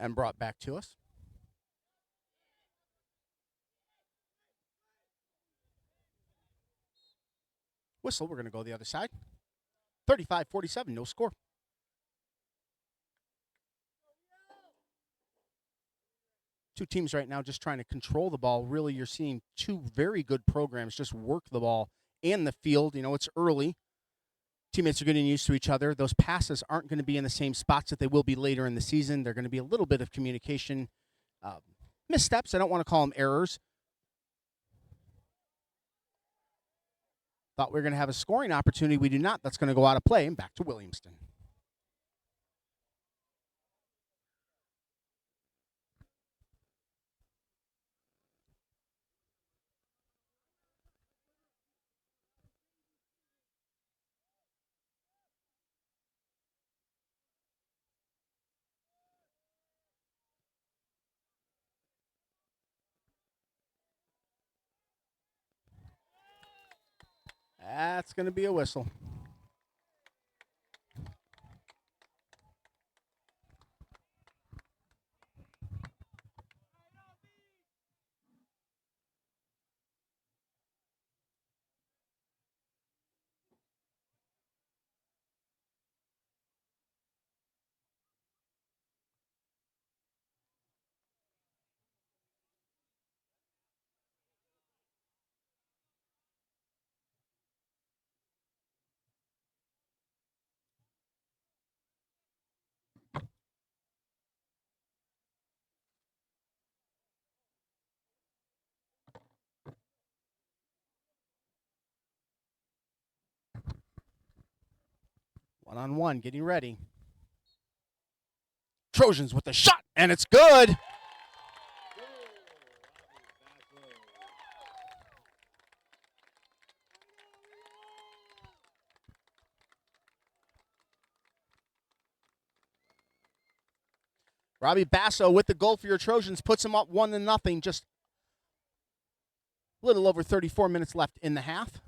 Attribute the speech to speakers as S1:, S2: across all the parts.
S1: and brought back to us. Whistle, we're going to go the other side. 35-47, no score. Two teams right now just trying to control the ball. Really, you're seeing two very good programs just work the ball and the field. You know, it's early. Teammates are getting used to each other. Those passes aren't going to be in the same spots that they will be later in the season. They're going to be a little bit of communication missteps. I don't want to call them errors. Thought we were going to have a scoring opportunity. We do not. That's going to go out of play and back to Williamston. That's going to be a whistle. One-on-one, getting ready. Trojans with the shot, and it's good. Robbie Basso with the goal for your Trojans puts them up 1-0. Just a little over 34 minutes left in the half.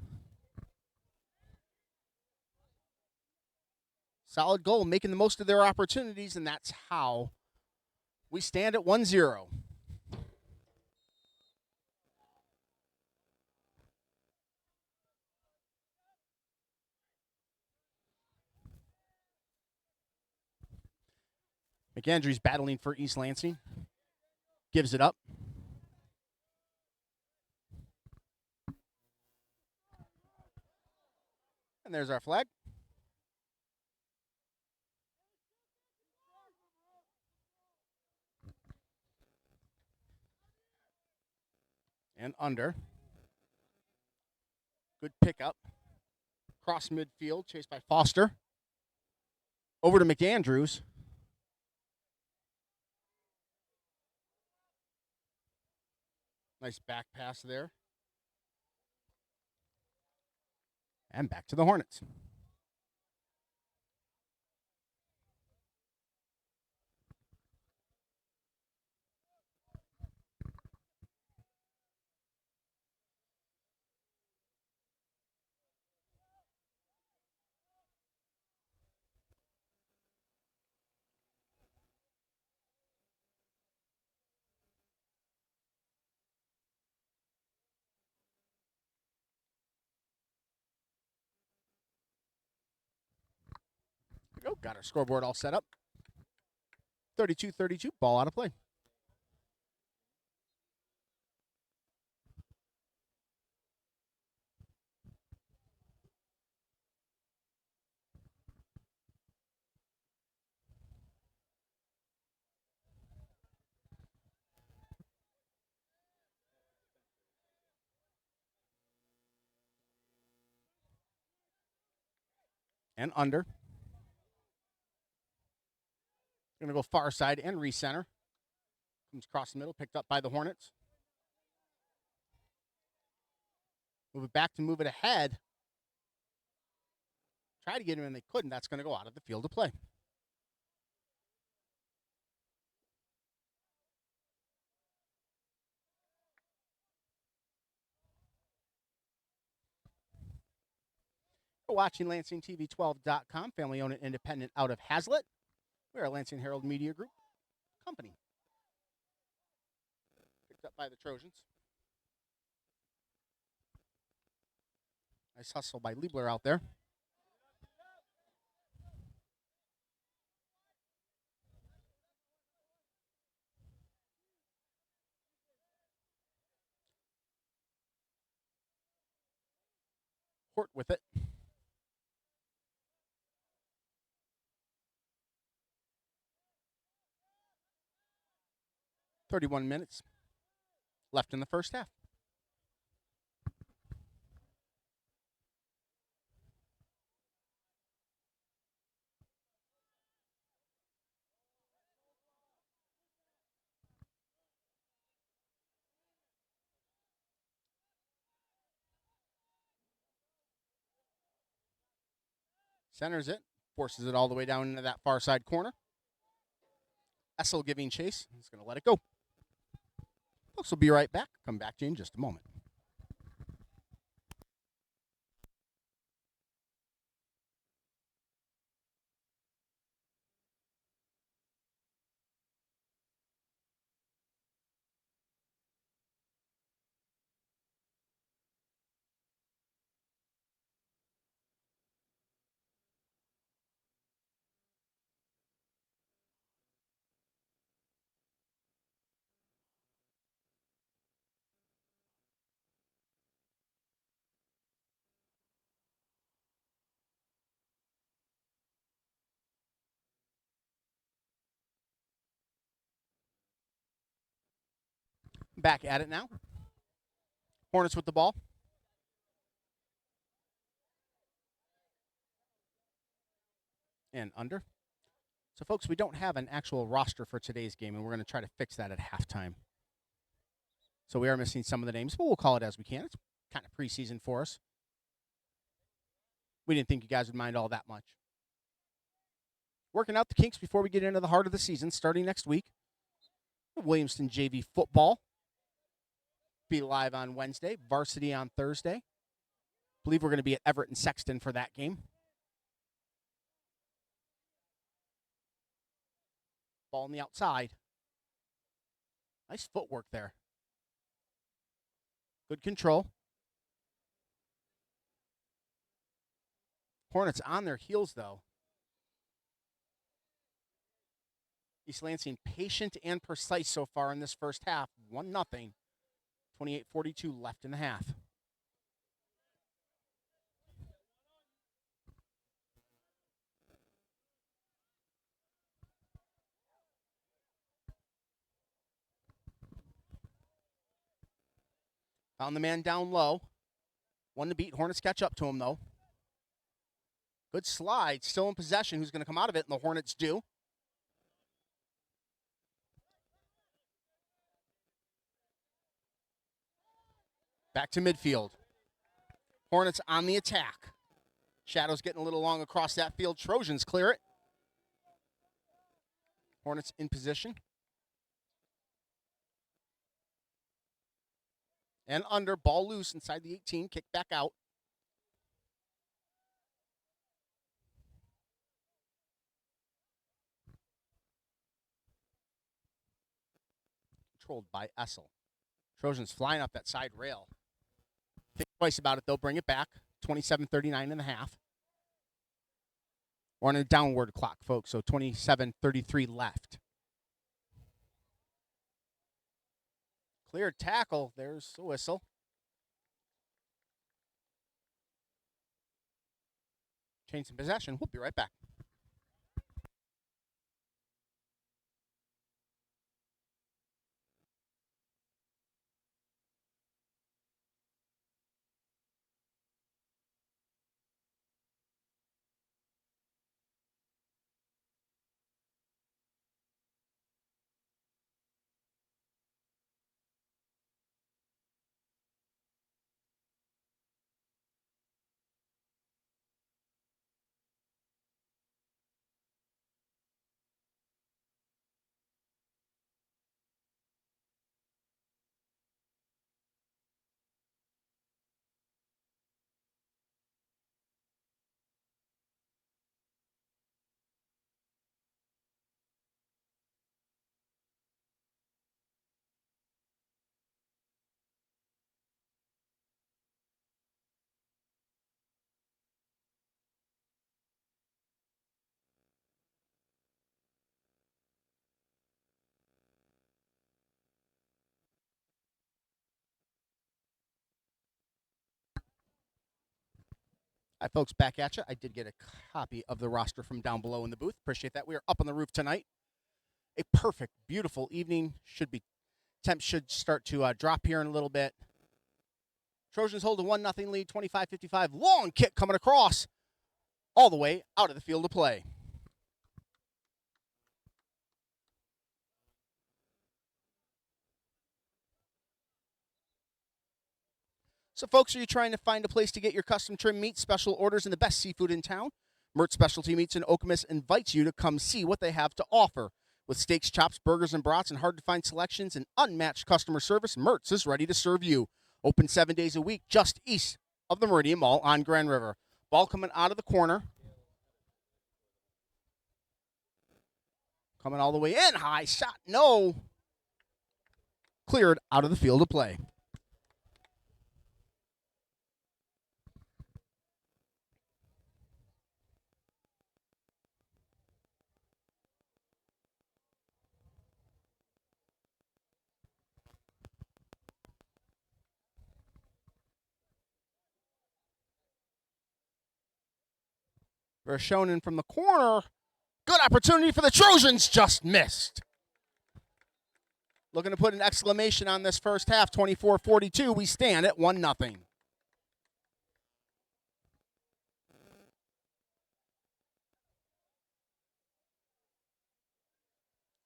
S1: Solid goal, making the most of their opportunities, and that's how we stand at 1-0. McAndrews battling for East Lansing. Gives it up. And there's our flag. And under. Good pickup. Cross midfield, chased by Foster. Over to McAndrews. Nice back pass there. And back to the Hornets. Go. Got our scoreboard all set up. 32-32, ball out of play. And under. Going to go far side and recenter. Comes across the middle, picked up by the Hornets. Move it back to move it ahead. Try to get him and they couldn't. That's going to go out of the field of play. We're watching LansingTV12.com, family owned and independent out of Hazlet. We're a Lansing Herald Media Group. company. Picked up by the Trojans. Nice hustle by Liebler out there. Hort with it. "31 minutes left in the first half." Centers it. Forces it all the way down into that far side corner. Essel giving chase. He's going to let it go. Folks will be right back. Come back to you in just a moment. Back at it now. Hornets with the ball. And under. So, folks, we don't have an actual roster for today's game, and we're going to try to fix that at halftime. So we are missing some of the names, but we'll call it as we can. It's kind of preseason for us. We didn't think you guys would mind all that much. Working out the kinks before we get into the heart of the season, starting next week. Williamston JV football. Be live on Wednesday. Varsity on Thursday. Believe we're going to be at Everett and Sexton for that game. Ball on the outside. Nice footwork there. Good control. Hornets on their heels, though. East Lansing patient and precise so far in this first half. 1-0. 28:42 left in the half. Found the man down low. One to beat. Hornets catch up to him, though. Good slide. Still in possession. Who's going to come out of it? And the Hornets do. Back to midfield. Hornets on the attack. Shadows getting a little long across that field. Trojans clear it. Hornets in position. And under. Ball loose inside the 18. Kick back out. Controlled by Essel. Trojans flying up that side rail. Think twice about it, though. Bring it back. 27:39 in the half. We're on a downward clock, folks, so 27:33 left. Clear tackle. There's the whistle. Change in possession. We'll be right back. Hi, folks, back at you. I did get a copy of the roster from down below in the booth. Appreciate that. We are up on the roof tonight. A perfect, beautiful evening. Temps should start to drop here in a little bit. Trojans hold a 1-0 lead, 25-55. Long kick coming across all the way out of the field of play. So, folks, are you trying to find a place to get your custom trim meat, special orders, and the best seafood in town? Mert Specialty Meats in Okemos invites you to come see what they have to offer. With steaks, chops, burgers, and brats, and hard-to-find selections and unmatched customer service, Mertz is ready to serve you. Open 7 days a week just east of the Meridian Mall on Grand River. Ball coming out of the corner. Coming all the way in. High shot. No. Cleared out of the field of play. Verschonen from the corner. Good opportunity for the Trojans. Just missed. Looking to put an exclamation on this first half. 24-42. We stand at 1-0.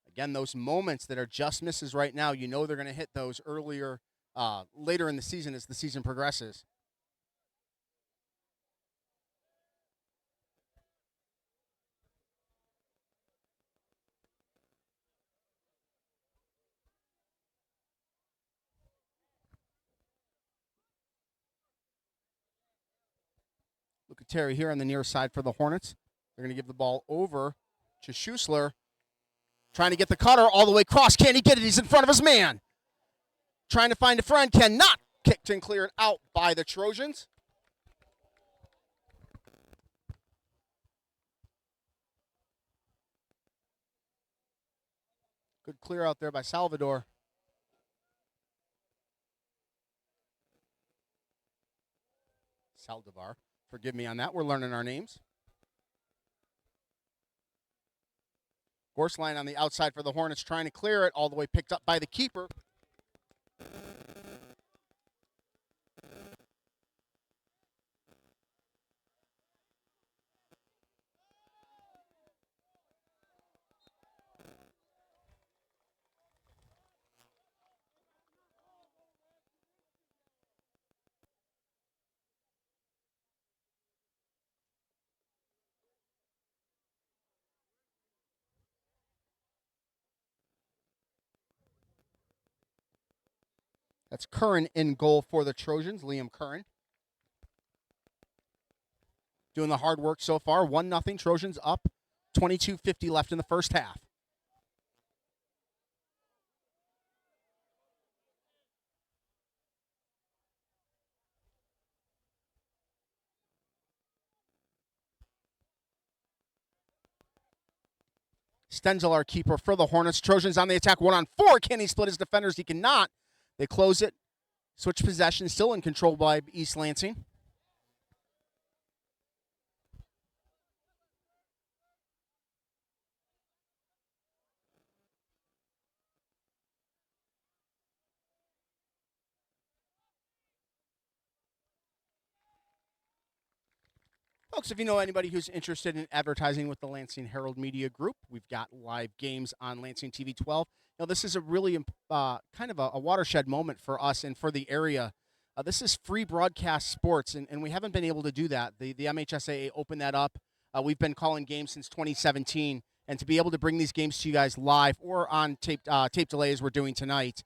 S1: Again, those moments that are just misses right now, you know they're going to hit those later in the season as the season progresses. Look at Terry here on the near side for the Hornets. They're going to give the ball over to Schussler. Trying to get the cutter all the way across. Can he get it? He's in front of his man. Trying to find a friend. Cannot. Kicked and cleared out by the Trojans. Good clear out there by Salvador. Saldivar. Forgive me on that. We're learning our names. Gorsline on the outside for the Hornets, trying to clear it, all the way picked up by the keeper. That's Curran in goal for the Trojans, Liam Curran. Doing the hard work so far. 1-0, Trojans up. 22:50 left in the first half. Stenzel, our keeper for the Hornets. Trojans on the attack, 1-on-4. Can he split his defenders? He cannot. They close it. Switch possession, still in control by East Lansing. Folks, if you know anybody who's interested in advertising with the Lansing Herald Media Group, we've got live games on Lansing TV 12. You know, this is a really kind of a watershed moment for us and for the area. This is free broadcast sports, and we haven't been able to do that. The MHSAA opened that up. We've been calling games since 2017, and to be able to bring these games to you guys live or on tape delay as we're doing tonight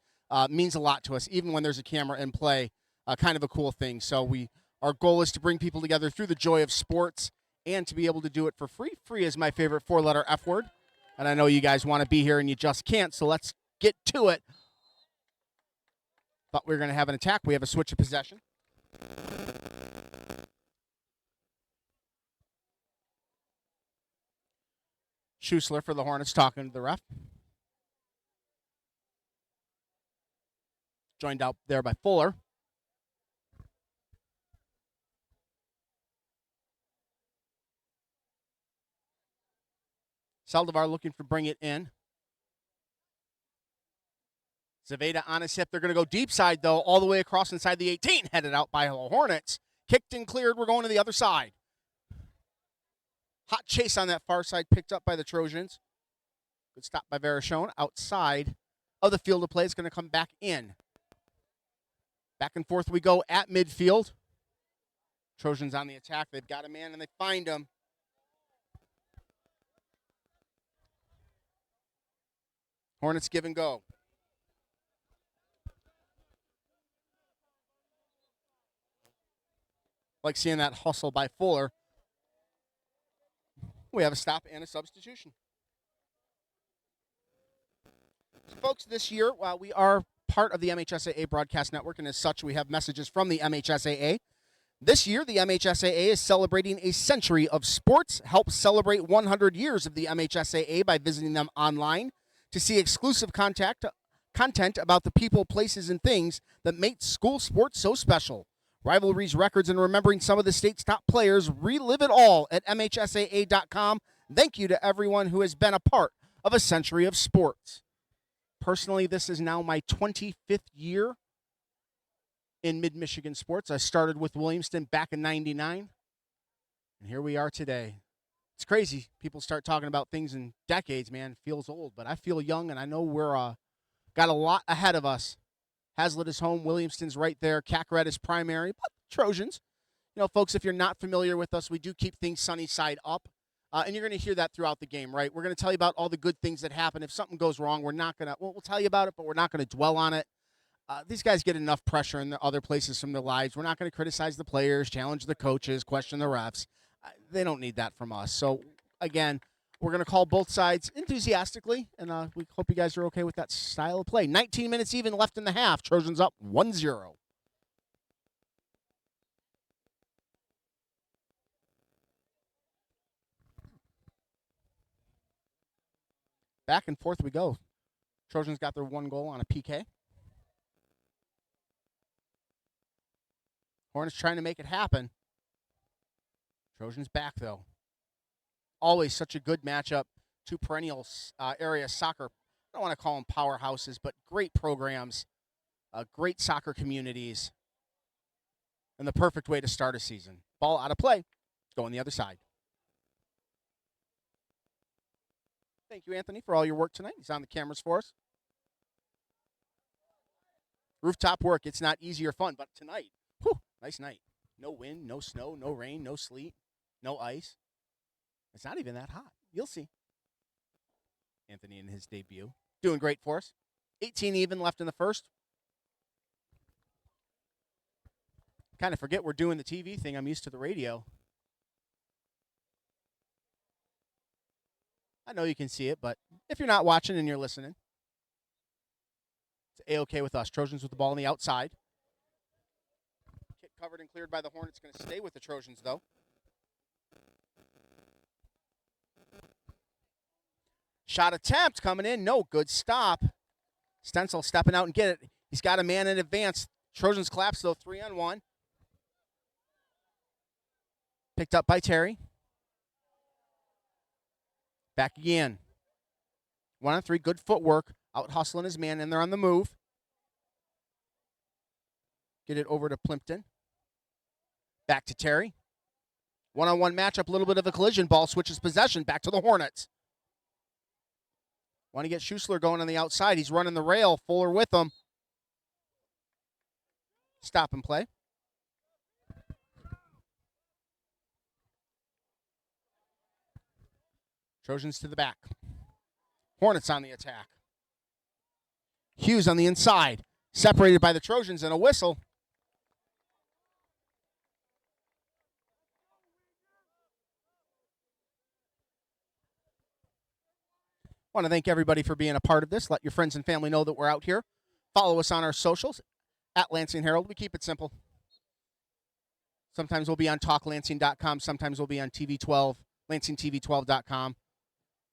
S1: means a lot to us, even when there's a camera in play. Kind of a cool thing. So our goal is to bring people together through the joy of sports and to be able to do it for free. Free is my favorite four-letter F word. And I know you guys want to be here and you just can't, so let's get to it. Thought we were going to have an attack. We have a switch of possession. Schussler for the Hornets talking to the ref. Joined out there by Fuller. Saldivar looking to bring it in. Zaveda on his hip. They're going to go deep side, though, all the way across inside the 18. Headed out by the Hornets. Kicked and cleared. We're going to the other side. Hot chase on that far side, picked up by the Trojans. Good stop by Verachone. Outside of the field of play. It's going to come back in. Back and forth we go at midfield. Trojans on the attack. They've got a man, and they find him. Hornets give and go. Like seeing that hustle by Fuller. We have a stop and a substitution. So folks, this year, we are part of the MHSAA Broadcast Network, and as such, we have messages from the MHSAA. This year, the MHSAA is celebrating a century of sports. Help celebrate 100 years of the MHSAA by visiting them online to see exclusive content about the people, places, and things that make school sports so special. Rivalries, records, and remembering some of the state's top players. Relive it all at MHSAA.com. Thank you to everyone who has been a part of a century of sports. Personally, this is now my 25th year in Mid-Michigan sports. I started with Williamston back in '99, and here we are today. It's crazy. People start talking about things in decades, man. It feels old, but I feel young, and I know we're got a lot ahead of us. Hazlitt is home. Williamston's right there. Cackred is primary, but Trojans. You know, folks, if you're not familiar with us, we do keep things sunny side up. And you're going to hear that throughout the game, right? We're going to tell you about all the good things that happen. If something goes wrong, we're not going to, we'll tell you about it, but we're not going to dwell on it. These guys get enough pressure in the other places from their lives. We're not going to criticize the players, challenge the coaches, question the refs. They don't need that from us. So, again, we're going to call both sides enthusiastically, and we hope you guys are okay with that style of play. 19 minutes even left in the half. Trojans up 1-0. Back and forth we go. Trojans got their one goal on a PK. Hornets trying to make it happen. Trojans back, though. Always such a good matchup. Two perennial area soccer, I don't want to call them powerhouses, but great programs, great soccer communities, and the perfect way to start a season. Ball out of play. Going the other side. Thank you, Anthony, for all your work tonight. He's on the cameras for us. Rooftop work, it's not easy or fun, but tonight, whew, nice night. No wind, no snow, no rain, no sleet, no ice. It's not even that hot. You'll see. Anthony in his debut. Doing great for us. 18 even left in the first. Kind of forget we're doing the TV thing. I'm used to the radio. I know you can see it, but if you're not watching and you're listening, it's A-okay with us. Trojans with the ball on the outside. Kick covered and cleared by the Hornets. Going to stay with the Trojans, though. Shot attempt coming in. No, good stop. Stencil stepping out and get it. He's got a man in advance. Trojans collapse, though, 3-on-1. Picked up by Terry. Back again. 1-on-3, good footwork. Out hustling his man, and they're on the move. Get it over to Plimpton. Back to Terry. 1-on-1 matchup, a little bit of a collision. Ball switches possession. Back to the Hornets. Want to get Schussler going on the outside. He's running the rail. Fuller with him. Stop and play. Trojans to the back. Hornets on the attack. Hughes on the inside. Separated by the Trojans and a whistle. I want to thank everybody for being a part of this. Let your friends and family know that we're out here. Follow us on our socials at Lansing Herald. We keep it simple. Sometimes we'll be on talklansing.com. Sometimes we'll be on TV12, lansingtv12.com.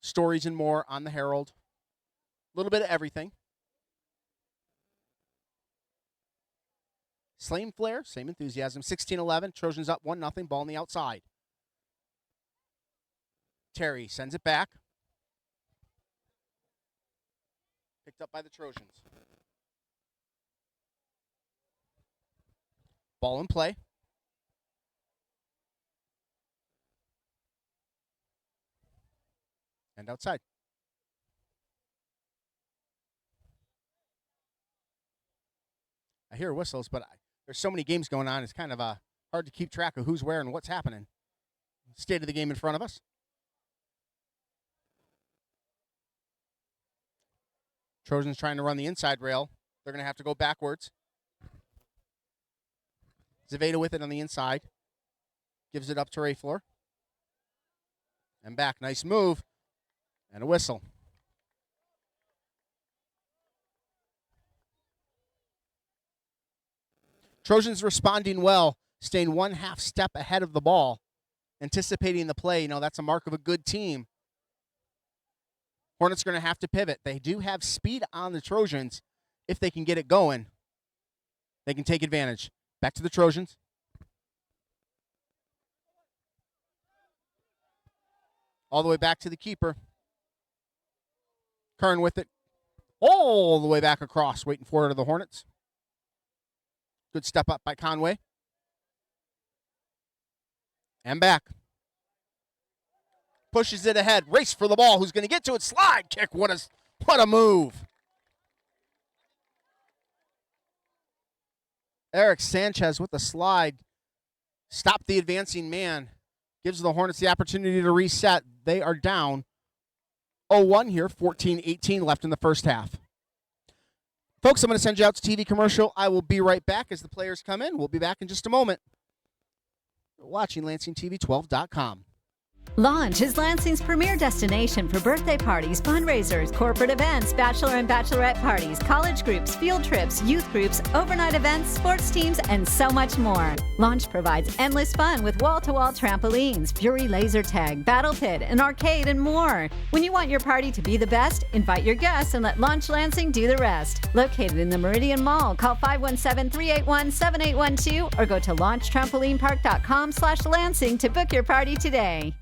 S1: Stories and more on the Herald. A little bit of everything. Same flair, same enthusiasm. 16-11. Trojans up 1-0. Ball on the outside. Terry sends it back. picked up by the Trojans. Ball in play. And outside. I hear whistles, but there's so many games going on, it's kind of hard to keep track of who's where and what's happening. State of the game in front of us. Trojans trying to run the inside rail. They're going to have to go backwards. Zaveda with it on the inside. Gives it up to Rayflor. And back. Nice move. And a whistle. Trojans responding well, staying 1/2 step ahead of the ball, anticipating the play. You know, that's a mark of a good team. Hornets going to have to pivot. They do have speed on the Trojans. If they can get it going, they can take advantage. Back to the Trojans. All the way back to the keeper. Kern with it. All the way back across, waiting for it to the Hornets. Good step up by Conway. And back. Pushes it ahead. Race for the ball. Who's going to get to it? Slide kick. What a move. Eric Sanchez with the slide. Stopped the advancing man. Gives the Hornets the opportunity to reset. They are down 0-1 here. 14-18 left in the first half. Folks, I'm going to send you out to TV commercial. I will be right back as the players come in. We'll be back in just a moment. You're watching LansingTV12.com.
S2: Launch is Lansing's premier destination for birthday parties, fundraisers, corporate events, bachelor and bachelorette parties, college groups, field trips, youth groups, overnight events, sports teams, and so much more. Launch provides endless fun with wall-to-wall trampolines, Fury laser tag, battle pit, an arcade, and more. When you want your party to be the best, invite your guests and let Launch Lansing do the rest. Located in the Meridian Mall, call 517-381-7812 or go to launchtrampolinepark.com/Lansing to book your party today.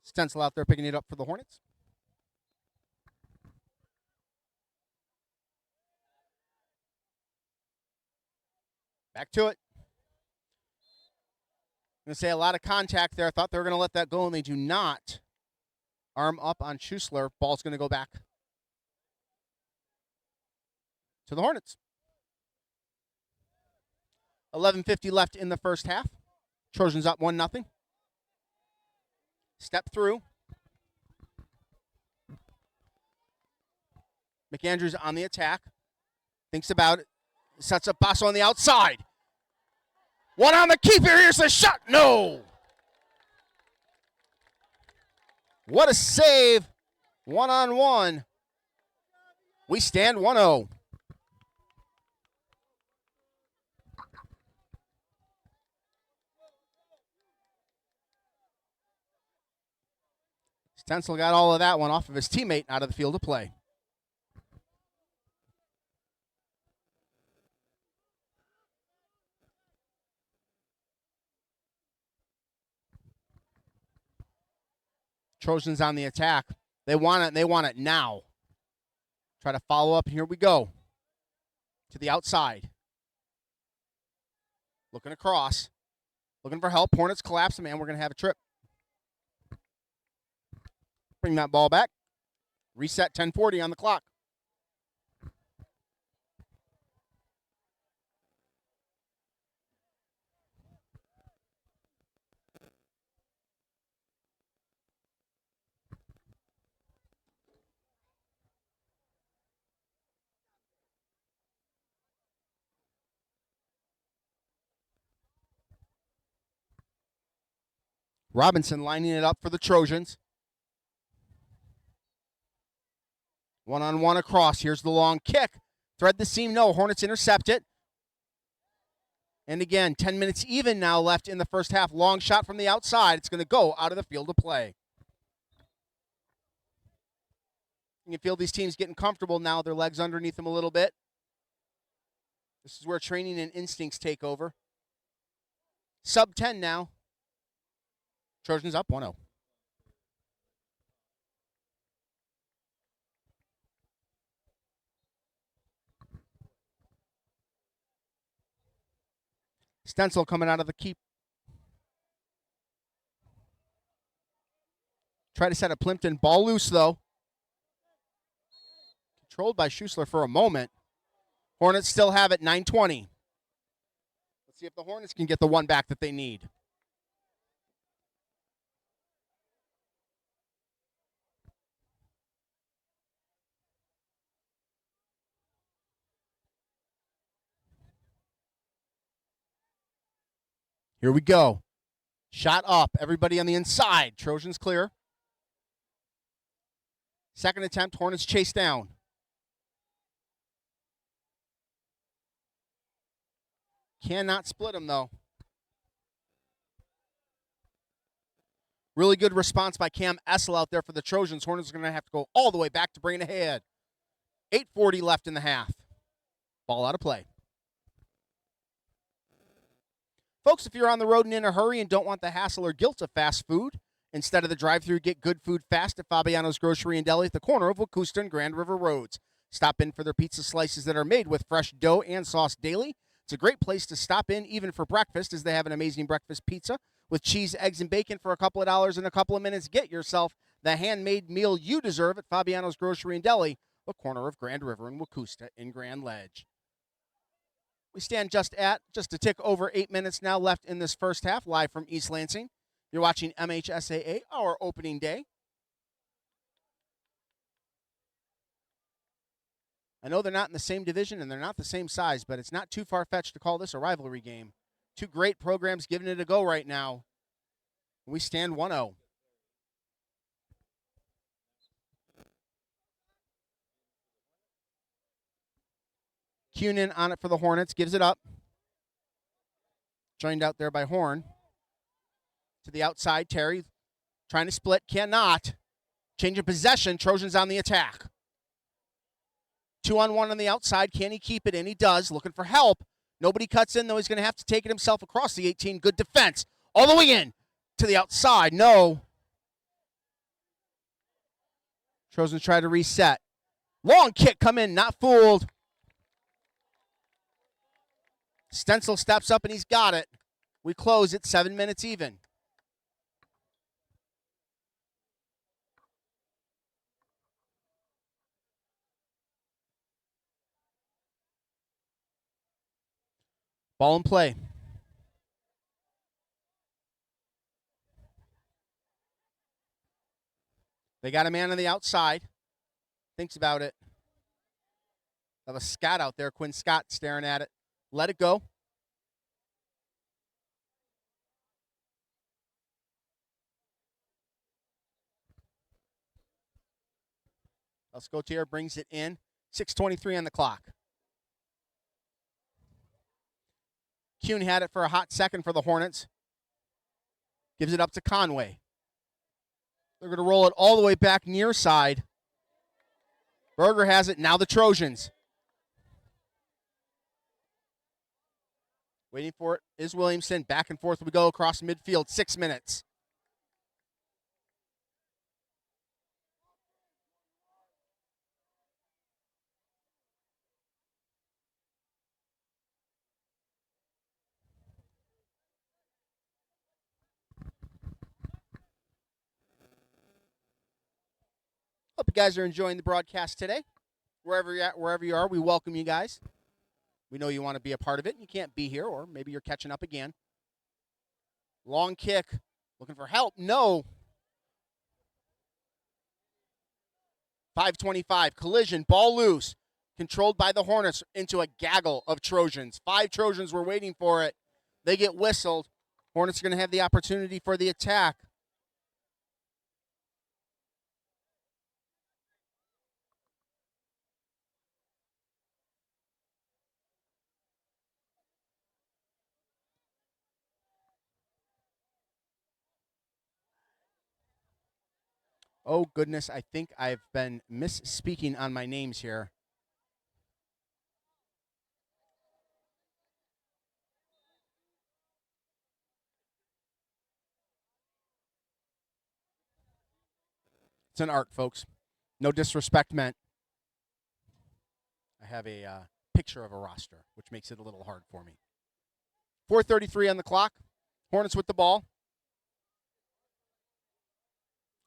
S1: Stencil out there picking it up for the Hornets. Back to it. I'm going to say a lot of contact there. I thought they were going to let that go, and they do not. Arm up on Schussler. Ball's going to go back to the Hornets. 11:50 left in the first half. Trojans up 1-0. Step through. McAndrews on the attack. Thinks about it. Sets up Basso on the outside. One on the keeper. Here's the shot. No. What a save. 1-on-1. We stand 1-0. Stencil got all of that one off of his teammate out of the field of play. Trojans on the attack. They want it, and they want it now. Try to follow up, and here we go. To the outside. Looking across. Looking for help. Hornets collapse, man. We're going to have a trip. Bring that ball back. Reset, 10:40 on the clock. Robinson lining it up for the Trojans. One-on-one across. Here's the long kick. Thread the seam. No. Hornets intercept it. And again, 10 minutes even now left in the first half. Long shot from the outside. It's going to go out of the field of play. You can feel these teams getting comfortable now. Their legs underneath them a little bit. This is where training and instincts take over. Sub 10 now. Trojans up 1-0. Stencil coming out of the keep. Try to set a Plimpton. Ball loose, though. Controlled by Schussler for a moment. Hornets still have it, 9:20. Let's see if the Hornets can get the one back that they need. Here we go. Shot up. Everybody on the inside. Trojans clear. Second attempt. Hornets chase down. Cannot split them, though. Really good response by Cam Essel out there for the Trojans. Hornets are going to have to go all the way back to bring it ahead. 8:40 left in the half. Ball out of play. Folks, if you're on the road and in a hurry and don't want the hassle or guilt of fast food, instead of the drive-thru, get good food fast at Fabiano's Grocery and Deli at the corner of Wacoosta and Grand River Roads. Stop in for their pizza slices that are made with fresh dough and sauce daily. It's a great place to stop in even for breakfast, as they have an amazing breakfast pizza with cheese, eggs, and bacon for a couple of dollars in a couple of minutes. Get yourself the handmade meal you deserve at Fabiano's Grocery and Deli, the corner of Grand River and Wacoosta in Grand Ledge. We stand just a tick over 8 minutes now left in this first half, live from East Lansing. You're watching MHSAA, our opening day. I know they're not in the same division and they're not the same size, but it's not too far-fetched to call this a rivalry game. Two great programs giving it a go right now. We stand 1-0. Cunin on it for the Hornets, gives it up. Joined out there by Horn. To the outside, Terry trying to split, cannot. Change of possession, Trojans on the attack. 2-on-1 on the outside, can he keep it? And he does, looking for help. Nobody cuts in, though. He's going to have to take it himself across the 18. Good defense. All the way in to the outside. No. Trojans try to reset. Long kick come in, not fooled. Stencil steps up and he's got it. We close at 7 minutes even. Ball in play. They got a man on the outside. Thinks about it. Have a Scott out there, Quinn Scott staring at it. Let it go. Escotier brings it in. 6:23 on the clock. Kuhn had it for a hot second for the Hornets. Gives it up to Conway. They're going to roll it all the way back near side. Berger has it. Now the Trojans. Waiting for it is Williamston. Back and forth we go across midfield. 6 minutes. Hope you guys are enjoying the broadcast today. Wherever you're at, wherever you are, we welcome you guys. We know you want to be a part of it, and you can't be here, or maybe you're catching up again. Long kick. Looking for help. No. 5:25. Collision. Ball loose. Controlled by the Hornets into a gaggle of Trojans. 5 Trojans were waiting for it. They get whistled. Hornets are going to have the opportunity for the attack. Oh, goodness, I think I've been misspeaking on my names here. It's an art, folks. No disrespect meant. I have a picture of a roster, which makes it a little hard for me. 4:33 on the clock. Hornets with the ball.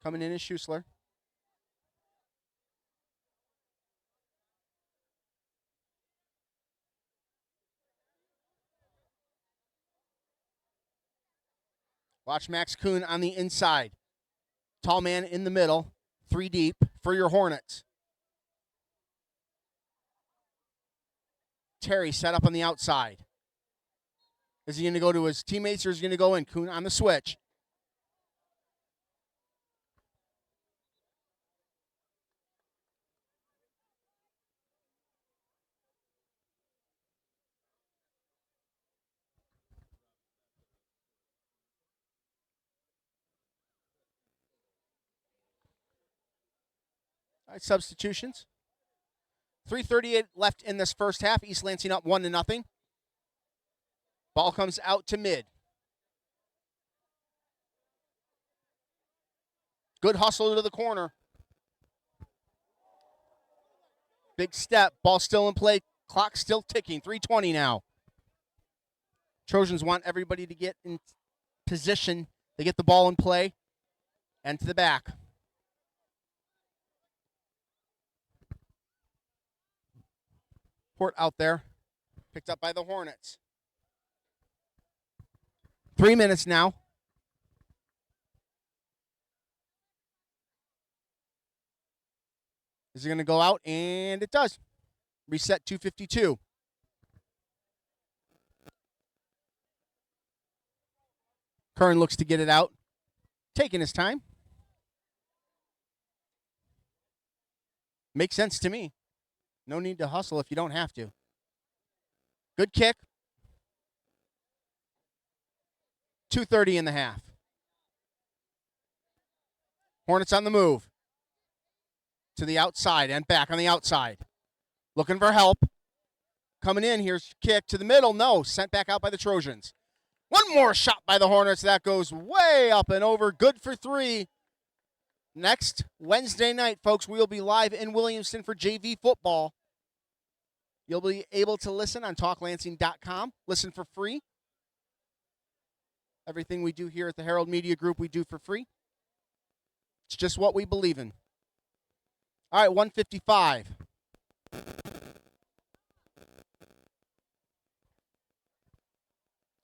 S1: Coming in is Schussler. Watch Max Kuhn on the inside. Tall man in the middle. 3 deep for your Hornets. Terry set up on the outside. Is he going to go to his teammates or is he going to go in? Kuhn on the switch. All right, substitutions. 3:38 left in this first half. East Lansing up 1-0. Ball comes out to mid. Good hustle to the corner. Big step. Ball still in play. Clock still ticking. 3:20 now. Trojans want everybody to get in position. They get the ball in play. And to the back. Port out there. Picked up by the Hornets. 3 minutes now. Is it going to go out? And it does. Reset 2:52. Curran looks to get it out. Taking his time. Makes sense to me. No need to hustle if you don't have to. Good kick. 2:30 in the half. Hornets on the move. To the outside and back on the outside. Looking for help. Coming in. Here's kick to the middle. No. Sent back out by the Trojans. One more shot by the Hornets. That goes way up and over. Good for 3. Next Wednesday night, folks, we'll be live in Williamston for JV football. You'll be able to listen on talklansing.com. Listen for free. Everything we do here at the Herald Media Group, we do for free. It's just what we believe in. All right, 1:55.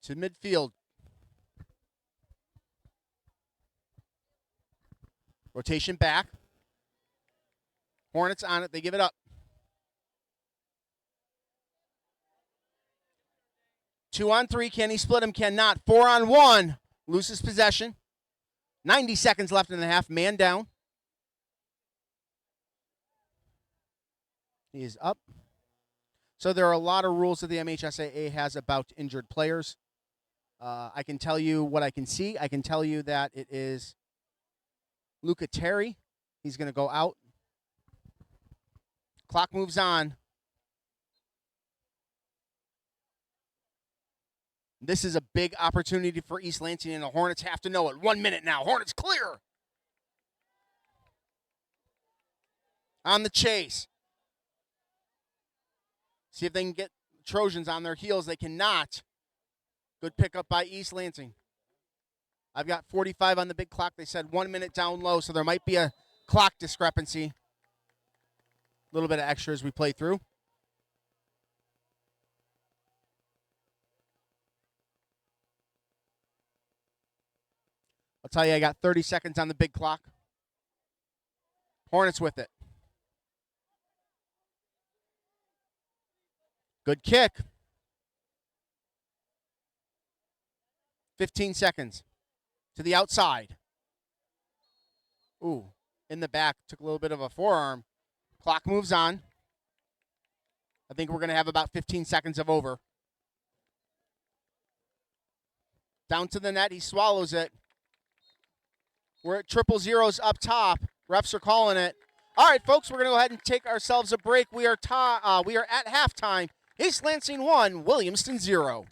S1: To midfield. Rotation back. Hornets on it. They give it up. 2-on-3. Can he split him? Cannot. 4-on-1. Loses possession. 90 seconds left in the half. Man down. He is up. So there are a lot of rules that the MHSAA has about injured players. I can tell you what I can see. I can tell you that it is Luca Terry. He's going to go out. Clock moves on. This is a big opportunity for East Lansing, and the Hornets have to know it. 1 minute now. Hornets clear. On the chase. See if they can get Trojans on their heels. They cannot. Good pickup by East Lansing. I've got 45 on the big clock. They said 1 minute down low, so there might be a Clock discrepancy. A little bit of extra as we play through. I'll tell you, I got 30 seconds on the big clock. Hornets with it. Good kick. 15 seconds. To the outside. Ooh, in the back. Took a little bit of a forearm. Clock moves on. I think we're going to have about 15 seconds of over. Down to the net. He swallows it. We're at 000 up top. Refs are calling it. All right, folks, we're going to go ahead and take ourselves a break. We are at halftime. East Lansing 1, Williamston 0.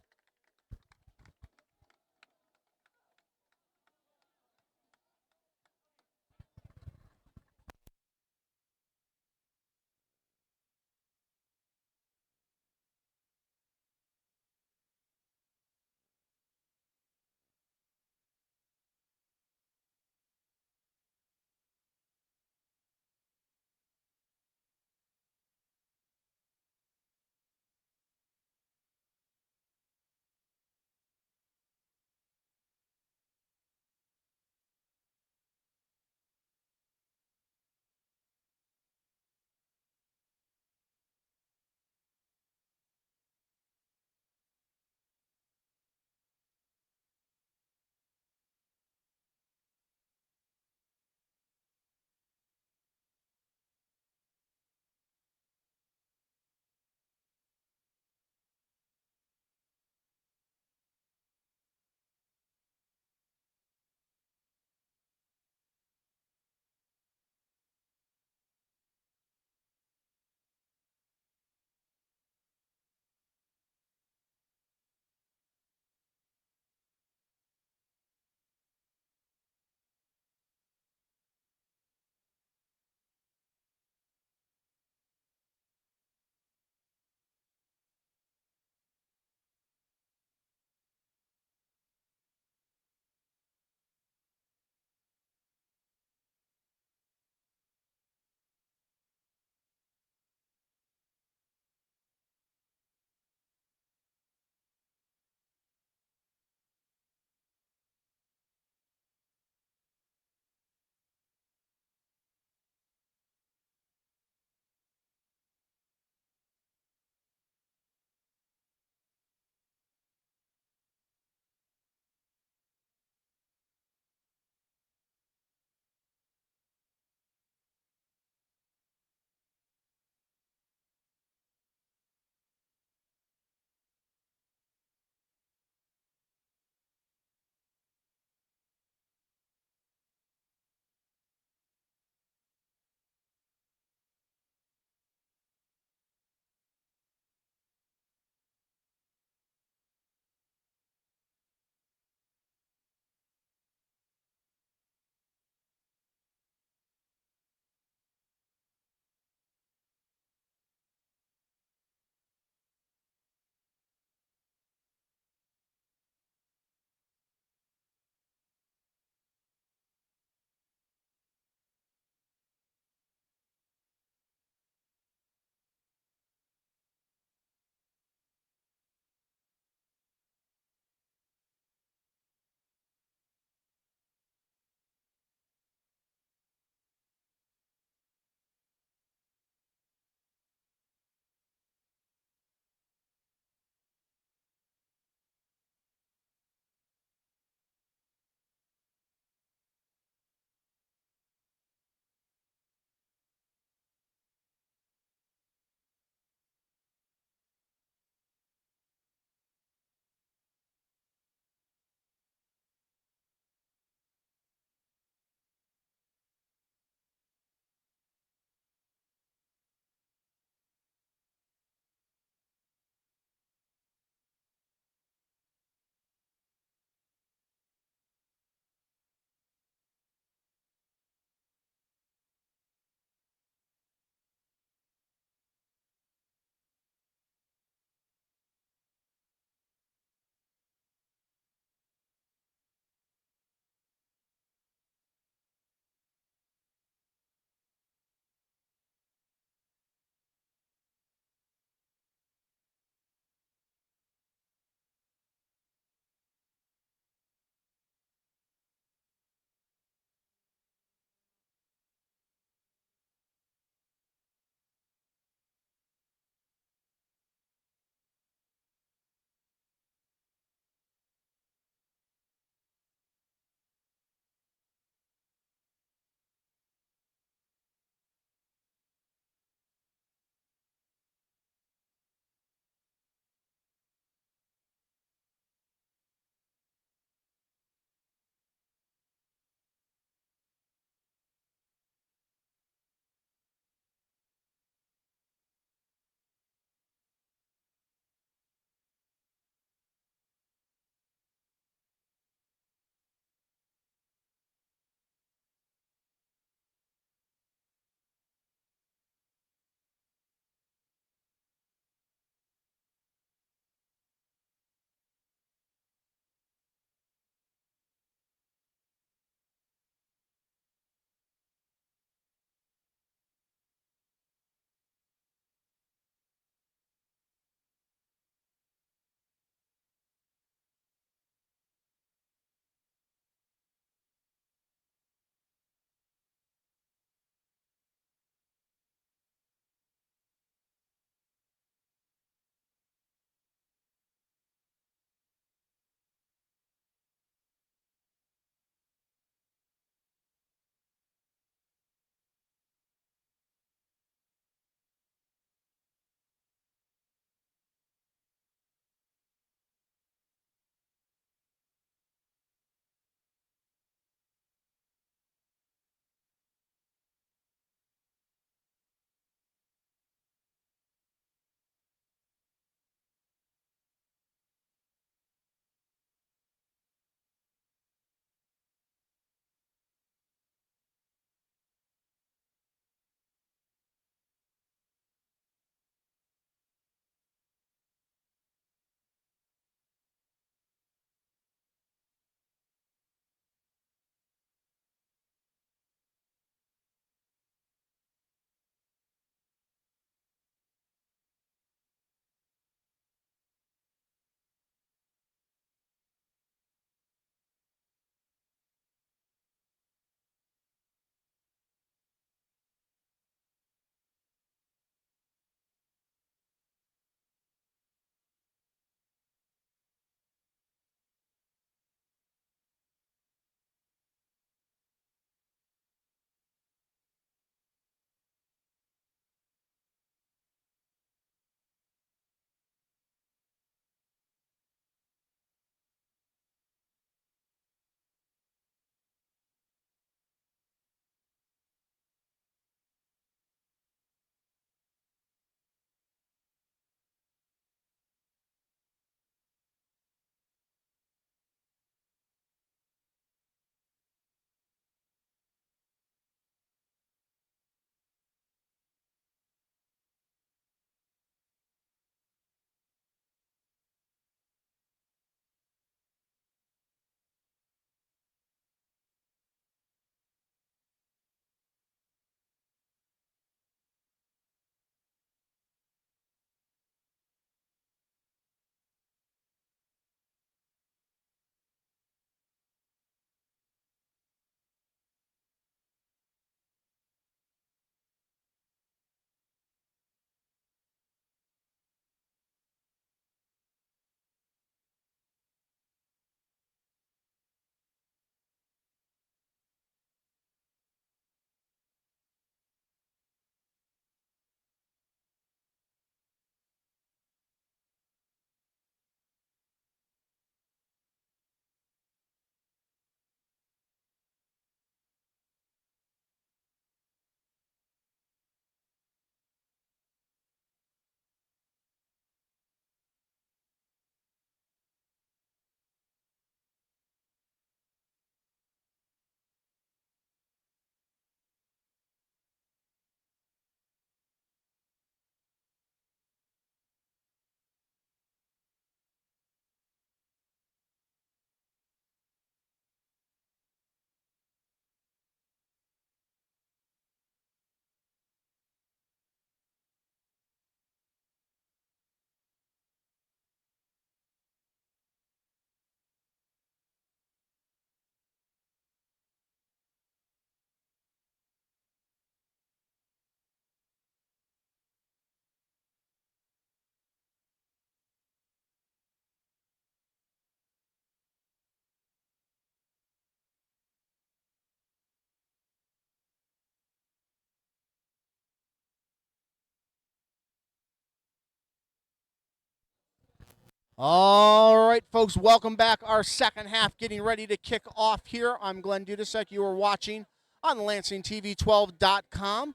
S1: All right, folks, welcome back. Our second half getting ready to kick off here. I'm Glenn Dudasek. You are watching on LansingTV12.com.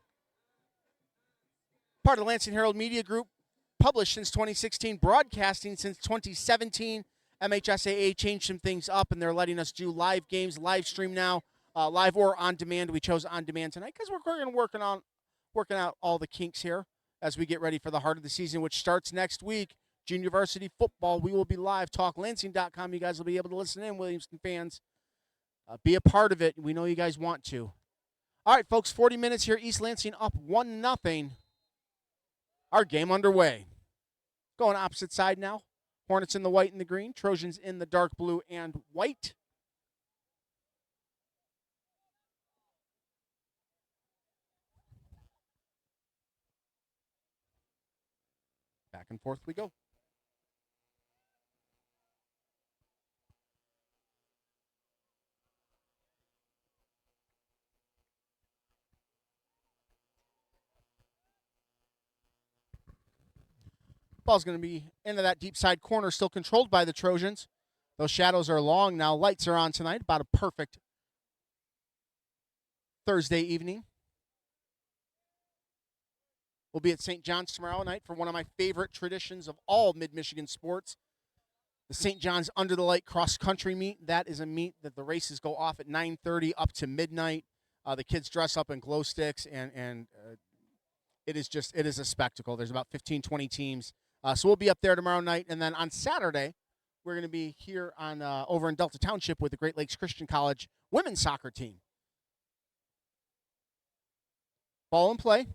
S1: Part of the Lansing Herald Media Group, published since 2016, broadcasting since 2017. MHSAA changed some things up, and they're letting us do live games, live stream now, live or on demand. We chose on demand tonight because we're working out all the kinks here as we get ready for the heart of the season, which starts next week. Junior varsity football. We will be live. TalkLansing.com. You guys will be able to listen in, Williamston fans. Be a part of it. We know you guys want to. All right, folks, 40 minutes here. East Lansing up 1-0. Our game underway. Going opposite side now. Hornets in the white and the green. Trojans in the dark blue and white. Back and forth we go. Ball's going to be into that deep side corner, still controlled by the Trojans. Those shadows are long now. Lights are on tonight. About a perfect Thursday evening. We'll be at St. John's tomorrow night for one of my favorite traditions of all Mid-Michigan sports. The St. John's Under the Light cross-country meet. That is a meet that the races go off at 9:30 up to midnight. The kids dress up in glow sticks, and it is a spectacle. There's about 15, 20 teams. So we'll be up there tomorrow night. And then on Saturday, we're going to be here on over in Delta Township with the Great Lakes Christian College women's soccer team. Ball in play.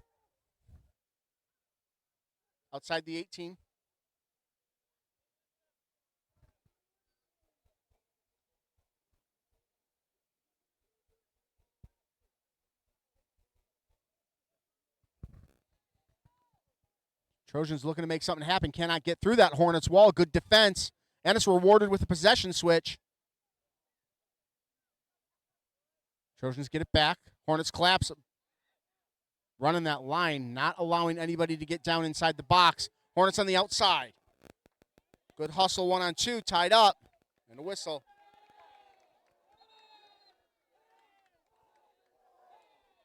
S1: Outside the 18. Trojans looking to make something happen. Cannot get through that Hornets wall. Good defense. And it's rewarded with a possession switch. Trojans get it back. Hornets collapse. Running that line, not allowing anybody to get down inside the box. Hornets on the outside. Good hustle, 1-on-2, tied up. And a whistle.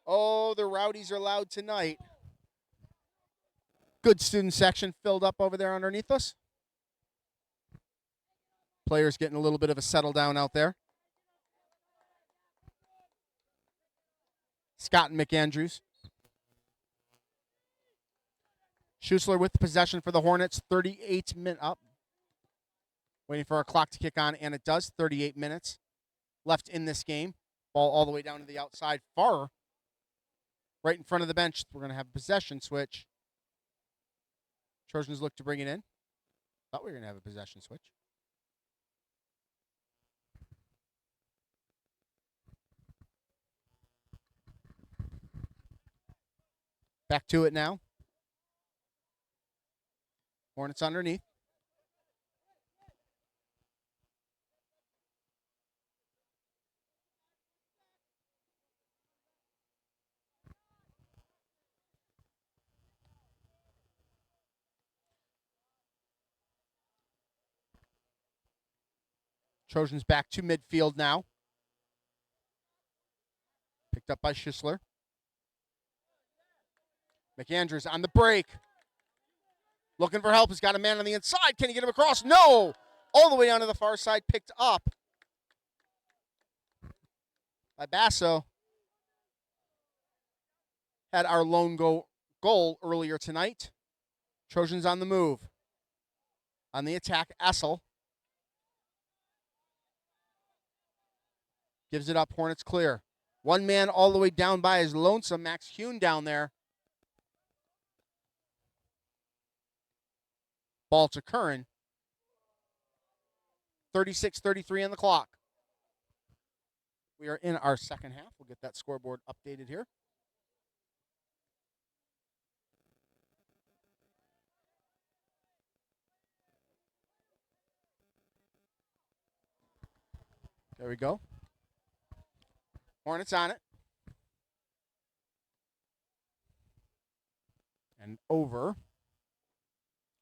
S1: Oh, the Rowdies are loud tonight. Good student section filled up over there underneath us. Players getting a little bit of a settle down out there. Scott and McAndrews. Schussler with the possession for the Hornets. 38 minutes up. Waiting for our clock to kick on, and it does. 38 minutes left in this game. Ball all the way down to the outside, far right in front of the bench. We're going to have a possession switch. Trojans look to bring it in. Thought we were going to have a possession switch. Back to it now. Hornets underneath. Trojans back to midfield now. Picked up by Schussler. McAndrews on the break. Looking for help. He's got a man on the inside. Can he get him across? No! All the way down to the far side. Picked up by Basso. Had our lone goal earlier tonight. Trojans on the move. On the attack, Essel. Gives it up. Hornets clear. One man all the way down by his lonesome. Max Hune down there. Ball to Curran. 36-33 on the clock. We are in our second half. We'll get that scoreboard updated here. There we go. Hornets on it. And over.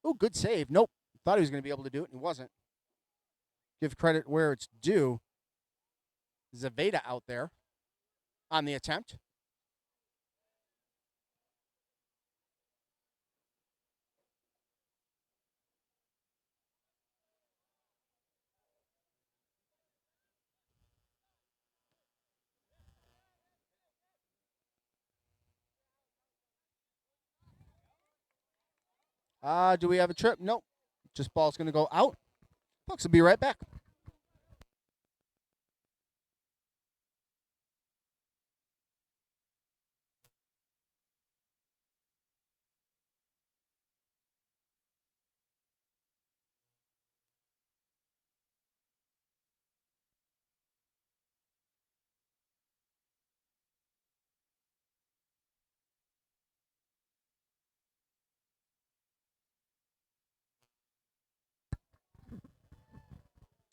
S1: Oh, good save. Nope. Thought he was going to be able to do it, and he wasn't. Give credit where it's due. Zaveda out there on the attempt. Do we have a trip? Nope. Just ball's going to go out. Bucks will be right back.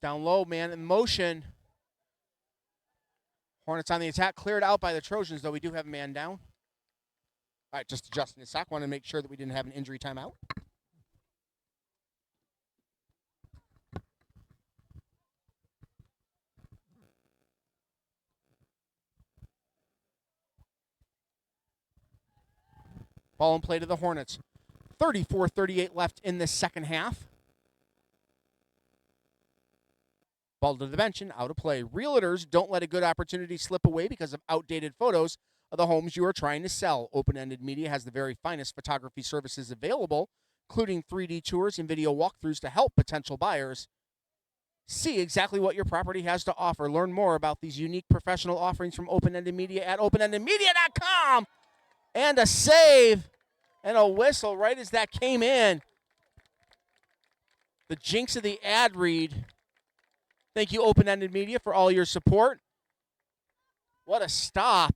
S1: Down low, man in motion. Hornets on the attack. Cleared out by the Trojans, though we do have a man down. All right, just adjusting the sock. Wanted to make sure that we didn't have an injury timeout. Ball in play to the Hornets. 34-38 left in the second half. Ball to the bench and out of play. Realtors, don't let a good opportunity slip away because of outdated photos of the homes you are trying to sell. Open-ended Media has the very finest photography services available, including 3D tours and video walkthroughs to help potential buyers see exactly what your property has to offer. Learn more about these unique professional offerings from Open-ended Media at openendedmedia.com. And a save and a whistle right as that came in. The jinx of the ad read. Thank you, Open-ended Media, for all your support. What a stop.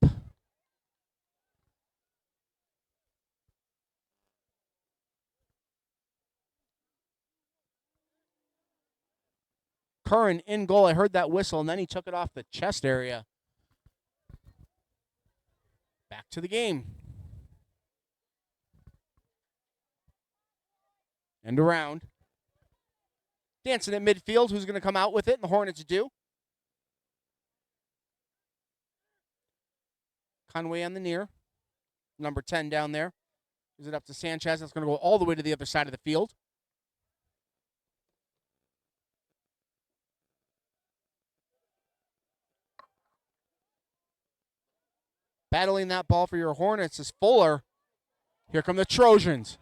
S1: Curran in goal. I heard that whistle, and then he took it off the chest area. Back to the game. And around. Dancing at midfield. Who's going to come out with it? And the Hornets do. Conway on the near. Number 10 down there. Is it up to Sanchez? That's going to go all the way to the other side of the field. Battling that ball for your Hornets is Fuller. Here come the Trojans.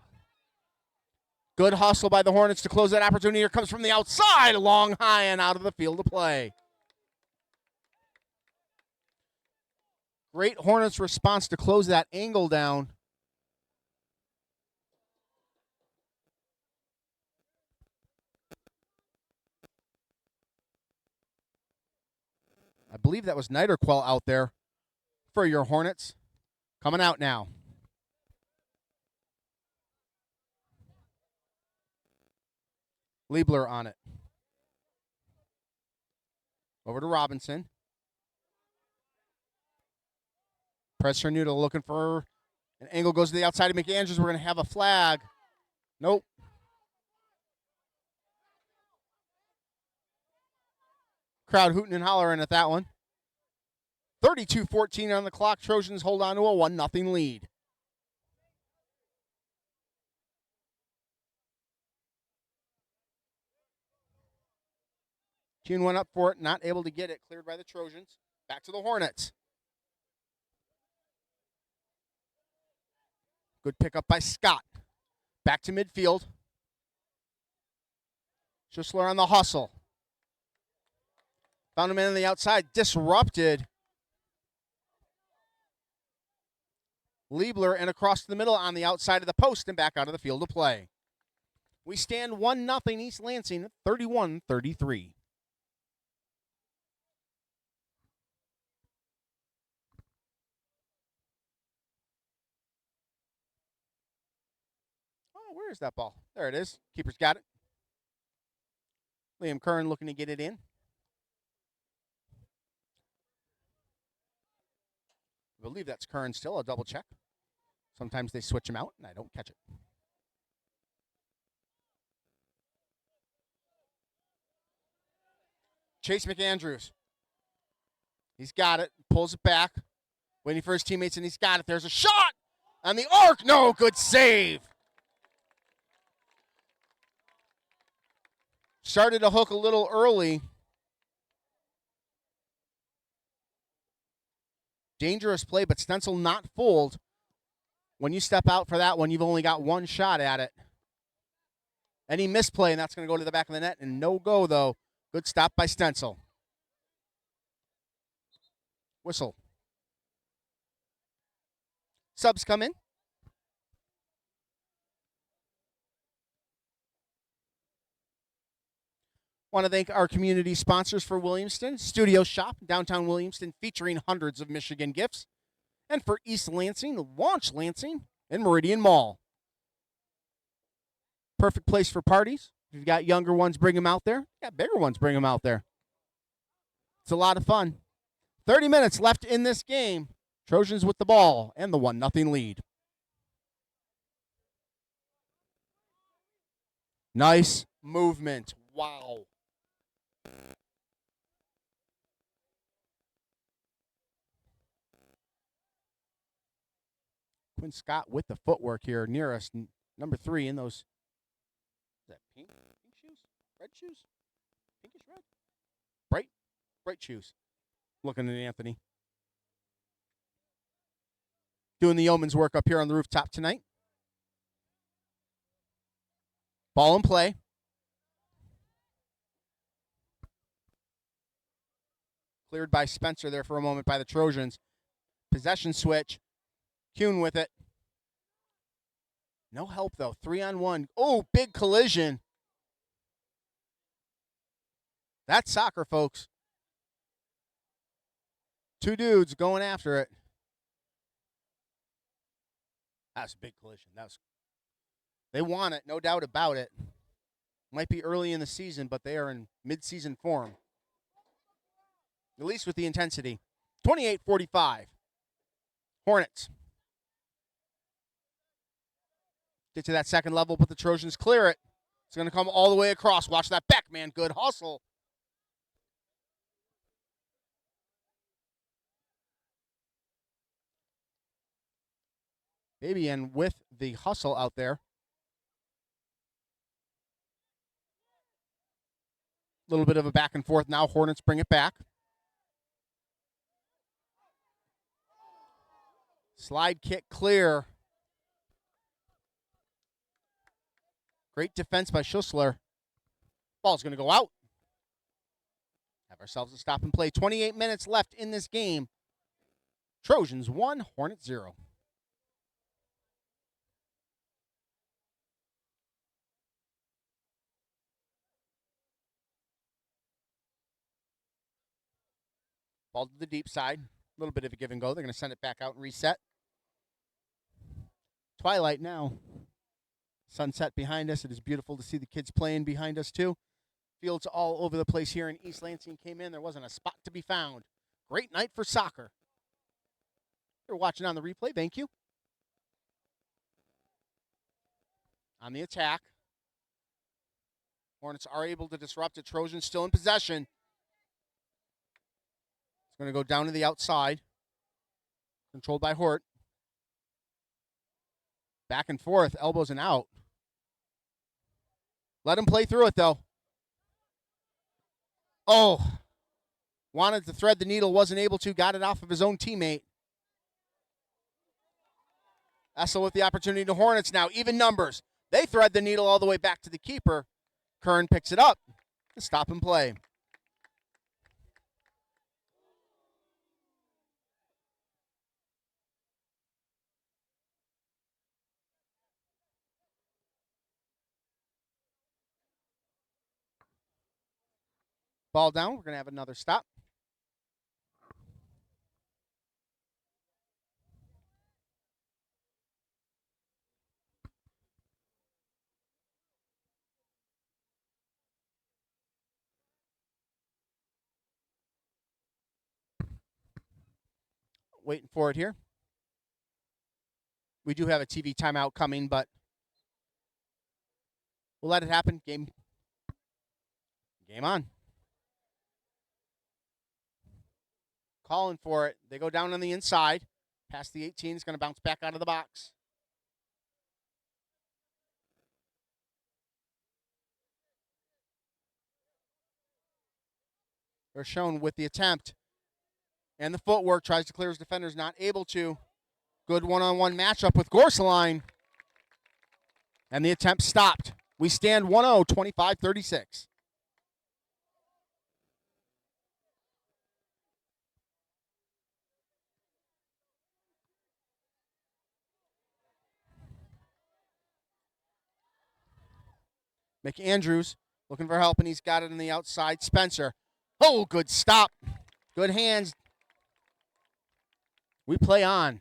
S1: Good hustle by the Hornets to close that opportunity. Here comes from the outside, long, high, and out of the field of play. Great Hornets response to close that angle down. I believe that was Niederquell out there for your Hornets. Coming out now. Liebler on it. Over to Robinson. Pressure Noodle looking for an angle, goes to the outside of McAndrews. We're going to have a flag. Nope. Crowd hooting and hollering at that one. 32-14 on the clock. Trojans hold on to a 1-0 lead. Kuhn went up for it, not able to get it. Cleared by the Trojans. Back to the Hornets. Good pickup by Scott. Back to midfield. Schussler on the hustle. Found a man on the outside. Disrupted. Liebler and across the middle on the outside of the post and back out of the field of play. We stand 1-0 East Lansing, 31-33. Oh, where is that ball? There it is. Keeper's got it. Liam Curran looking to get it in. I believe that's Curran still. I'll double check. Sometimes they switch him out and I don't catch it. Chase McAndrews. He's got it. Pulls it back. Waiting for his teammates, and he's got it. There's a shot on the arc. No, good save. Started to hook a little early. Dangerous play, but Stencil not fooled. When you step out for that one, you've only got one shot at it. Any misplay, and that's going to go to the back of the net, and no go, though. Good stop by Stencil. Whistle. Subs come in. Want to thank our community sponsors for Williamston, Studio Shop, downtown Williamston, featuring hundreds of Michigan gifts. And for East Lansing, Launch Lansing, and Meridian Mall. Perfect place for parties. If you've got younger ones, bring them out there. If you've got bigger ones, bring them out there. It's a lot of fun. 30 minutes left in this game. Trojans with the ball and the 1-0 lead. Nice movement. Wow. Quinn Scott with the footwork here near us. Number 3 in those. Is that pink shoes? Red shoes? Pinkish red? Bright shoes. Looking at Anthony. Doing the yeoman's work up here on the rooftop tonight. Ball in play. Cleared by Spencer there for a moment by the Trojans. Possession switch. Kuhn with it. No help, though. 3-on-1. Oh, big collision. That's soccer, folks. 2 dudes going after it. That's a big collision. They want it, no doubt about it. Might be early in the season, but they are in mid-season form. At least with the intensity. 28-45. Hornets. Get to that second level, but the Trojans clear it. It's going to come all the way across. Watch that back, man. Good hustle. Baby, and with the hustle out there. A little bit of a back and forth now. Hornets bring it back. Slide kick clear. Great defense by Schussler. Ball's going to go out. Have ourselves a stop and play. 28 minutes left in this game. Trojans 1, Hornets 0. Ball to the deep side. A little bit of a give and go. They're going to send it back out and reset. Twilight now. Sunset behind us. It is beautiful to see the kids playing behind us, too. Fields all over the place here in East Lansing came in. There wasn't a spot to be found. Great night for soccer. You're watching on the replay. Thank you. On the attack. Hornets are able to disrupt it. Trojans still in possession. It's going to go down to the outside. Controlled by Hort. Back and forth. Elbows and out. Let him play through it, though. Oh. Wanted to thread the needle. Wasn't able to. Got it off of his own teammate. Essel with the opportunity to Hornets now. Even numbers. They thread the needle all the way back to the keeper. Kern picks it up. Stop and play. Ball down. We're going to have another stop. Waiting for it here. We do have a TV timeout coming, but we'll let it happen. Game on. calling for it. They go down on the inside. Past the 18, it's going to bounce back out of the box. They're shown with the attempt. And the footwork, tries to clear his defenders, not able to. Good one-on-one matchup with Gorsaline. And the attempt stopped. We stand 1-0, 25-36. McAndrews looking for help, and he's got it on the outside. Spencer. Oh, good stop. Good hands. We play on.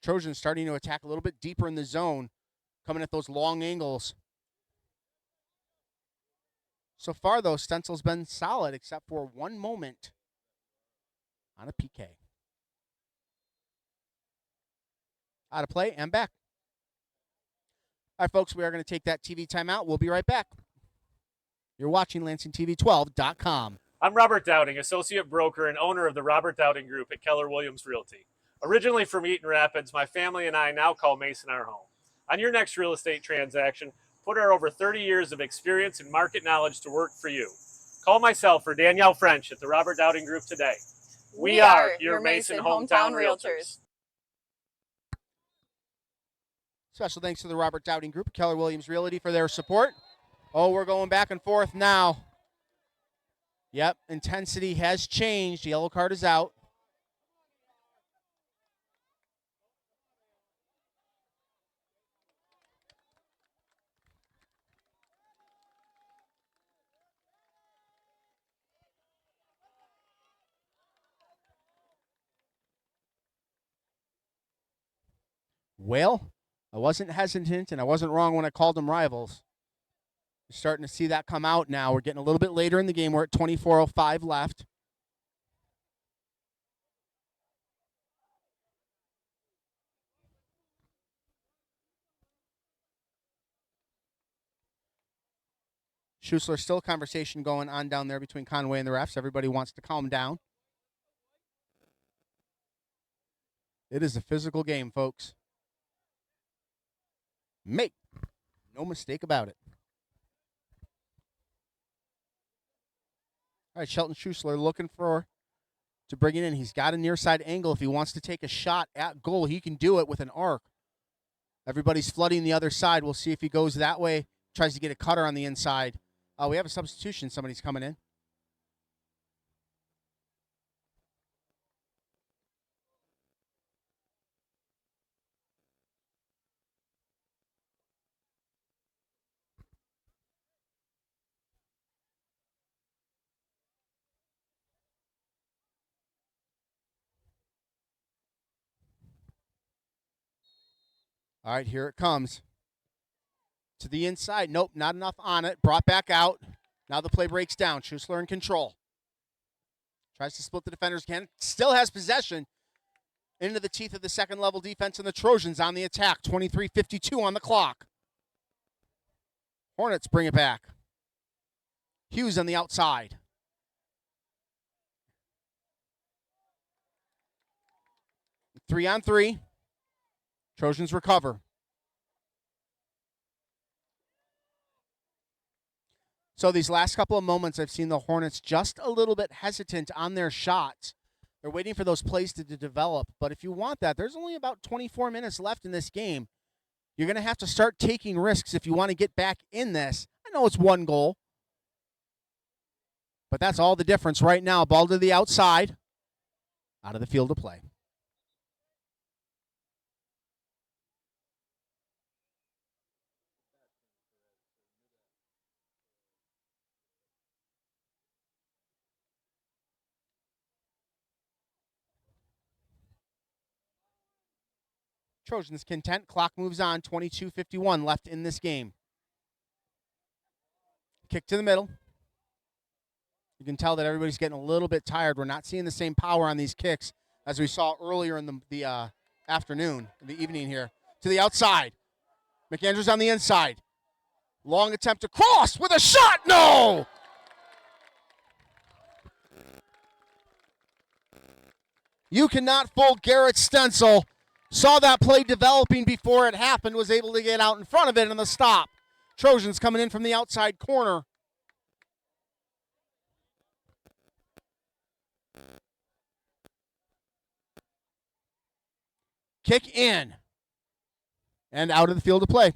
S1: Trojans starting to attack a little bit deeper in the zone, coming at those long angles. So far, though, Stencil's been solid except for one moment on a PK. Out of play and back. All right, folks, we are going to take that TV timeout. We'll be right back. You're watching LansingTV12.com.
S3: I'm Robert Dowding, associate broker and owner of the Robert Dowding Group at Keller Williams Realty. Originally from Eaton Rapids, my family and I now call Mason our home. On your next real estate transaction, put our over 30 years of experience and market knowledge to work for you. Call myself or Danielle French at the Robert Dowding Group today. We are your Mason hometown realtors.
S1: Special thanks to the Robert Dowding Group, Keller Williams Realty, for their support. Oh, we're going back and forth now. Yep, intensity has changed. Yellow card is out. Well, I wasn't hesitant, and I wasn't wrong when I called them rivals. You're starting to see that come out now. We're getting a little bit later in the game. We're at 24:05 left. Schussler, still a conversation going on down there between Conway and the refs. Everybody wants to calm down. It is a physical game, folks. Make no mistake about it. All right, Shelton Schussler looking to bring it in. He's got a near side angle. If he wants to take a shot at goal, he can do it with an arc. Everybody's flooding the other side. We'll see if he goes that way, tries to get a cutter on the inside. We have a substitution. Somebody's coming in. All right, here it comes. To the inside. Nope, not enough on it. Brought back out. Now the play breaks down. Schussler in control. Tries to split the defenders again. Still has possession. Into the teeth of the second level defense, and the Trojans on the attack. 23:52 on the clock. Hornets bring it back. Hughes on the outside. Three on three. Trojans recover. So these last couple of moments, I've seen the Hornets just a little bit hesitant on their shots. They're waiting for those plays to develop. But if you want that, there's only about 24 minutes left in this game. You're going to have to start taking risks if you want to get back in this. I know it's one goal, but that's all the difference right now. Ball to the outside, out of the field of play. Trojans content. Clock moves on. 22:51 left in this game. Kick to the middle. You can tell that everybody's getting a little bit tired. We're not seeing the same power on these kicks as we saw earlier in the afternoon, in the evening here. To the outside. McAndrews on the inside. Long attempt to cross with a shot. No! You cannot fool Garrett Stencil. Saw that play developing before it happened, was able to get out in front of it on the stop. Trojans coming in from the outside corner. Kick in. And out of the field of play.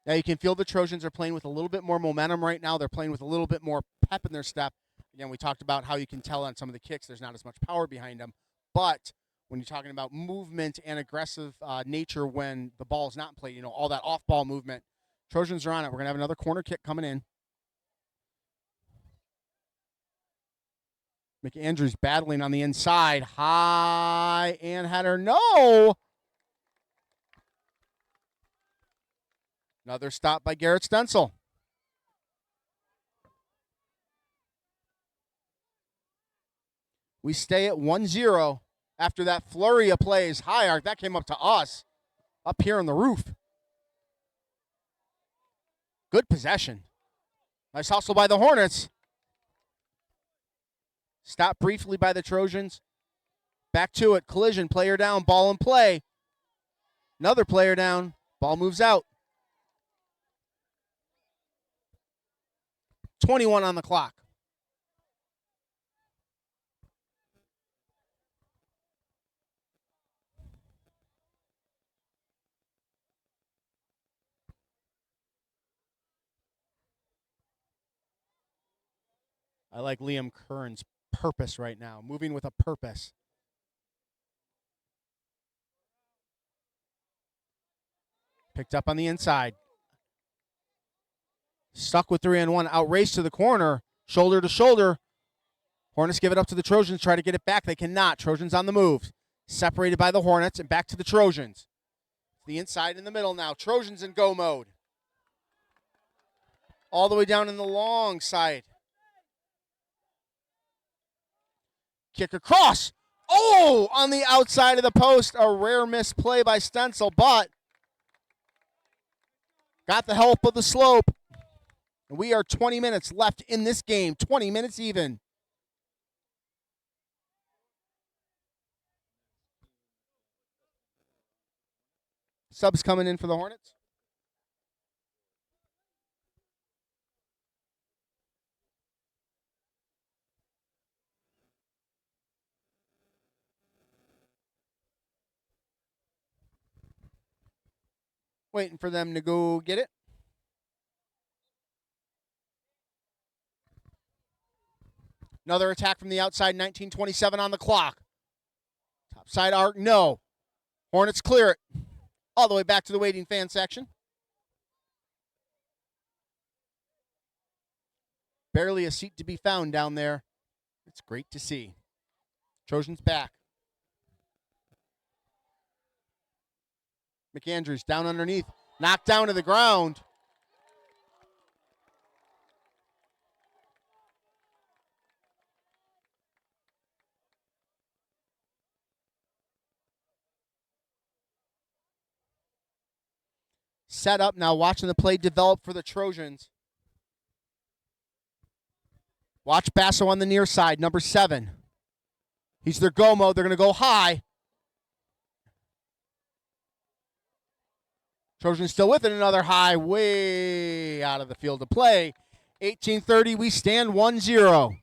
S1: Now you can feel the Trojans are playing with a little bit more momentum right now. They're playing with a little bit more pep in their step. Again, we talked about how you can tell on some of the kicks there's not as much power behind them. But when you're talking about movement and aggressive nature when the ball is not in play, you know, all that off-ball movement, Trojans are on it. We're going to have another corner kick coming in. McAndrews battling on the inside. High and header. No! Another stop by Garrett Stencil. We stay at 1-0 after that flurry of plays. High arc, that came up to us. Up here on the roof. Good possession. Nice hustle by the Hornets. Stopped briefly by the Trojans. Back to it. Collision. Player down. Ball in play. Another player down. Ball moves out. 21 on the clock. I like Liam Kern's purpose right now. Moving with a purpose. Picked up on the inside. Stuck with 3-on-1. Outrace to the corner. Shoulder to shoulder. Hornets give it up to the Trojans. Try to get it back. They cannot. Trojans on the move. Separated by the Hornets and back to the Trojans. The inside in the middle now. Trojans in go mode. All the way down in the long side. Kick across. Oh, on the outside of the post. A rare misplay by Stencil, but got the help of the slope. And we are 20 minutes left in this game. 20 minutes even. Subs coming in for the Hornets. Waiting for them to go get it. Another attack from the outside, 19:27 on the clock. Top side arc, no. Hornets clear it. All the way back to the waiting fan section. Barely a seat to be found down there. It's great to see. Trojans back. McAndrews down underneath. Knocked down to the ground. Set up now, watching the play develop for the Trojans. Watch Basso on the near side, number 7. He's their go mode. They're going to go high. Trojans still with it. Another high, way out of the field of play. 18:30, we stand 1-0.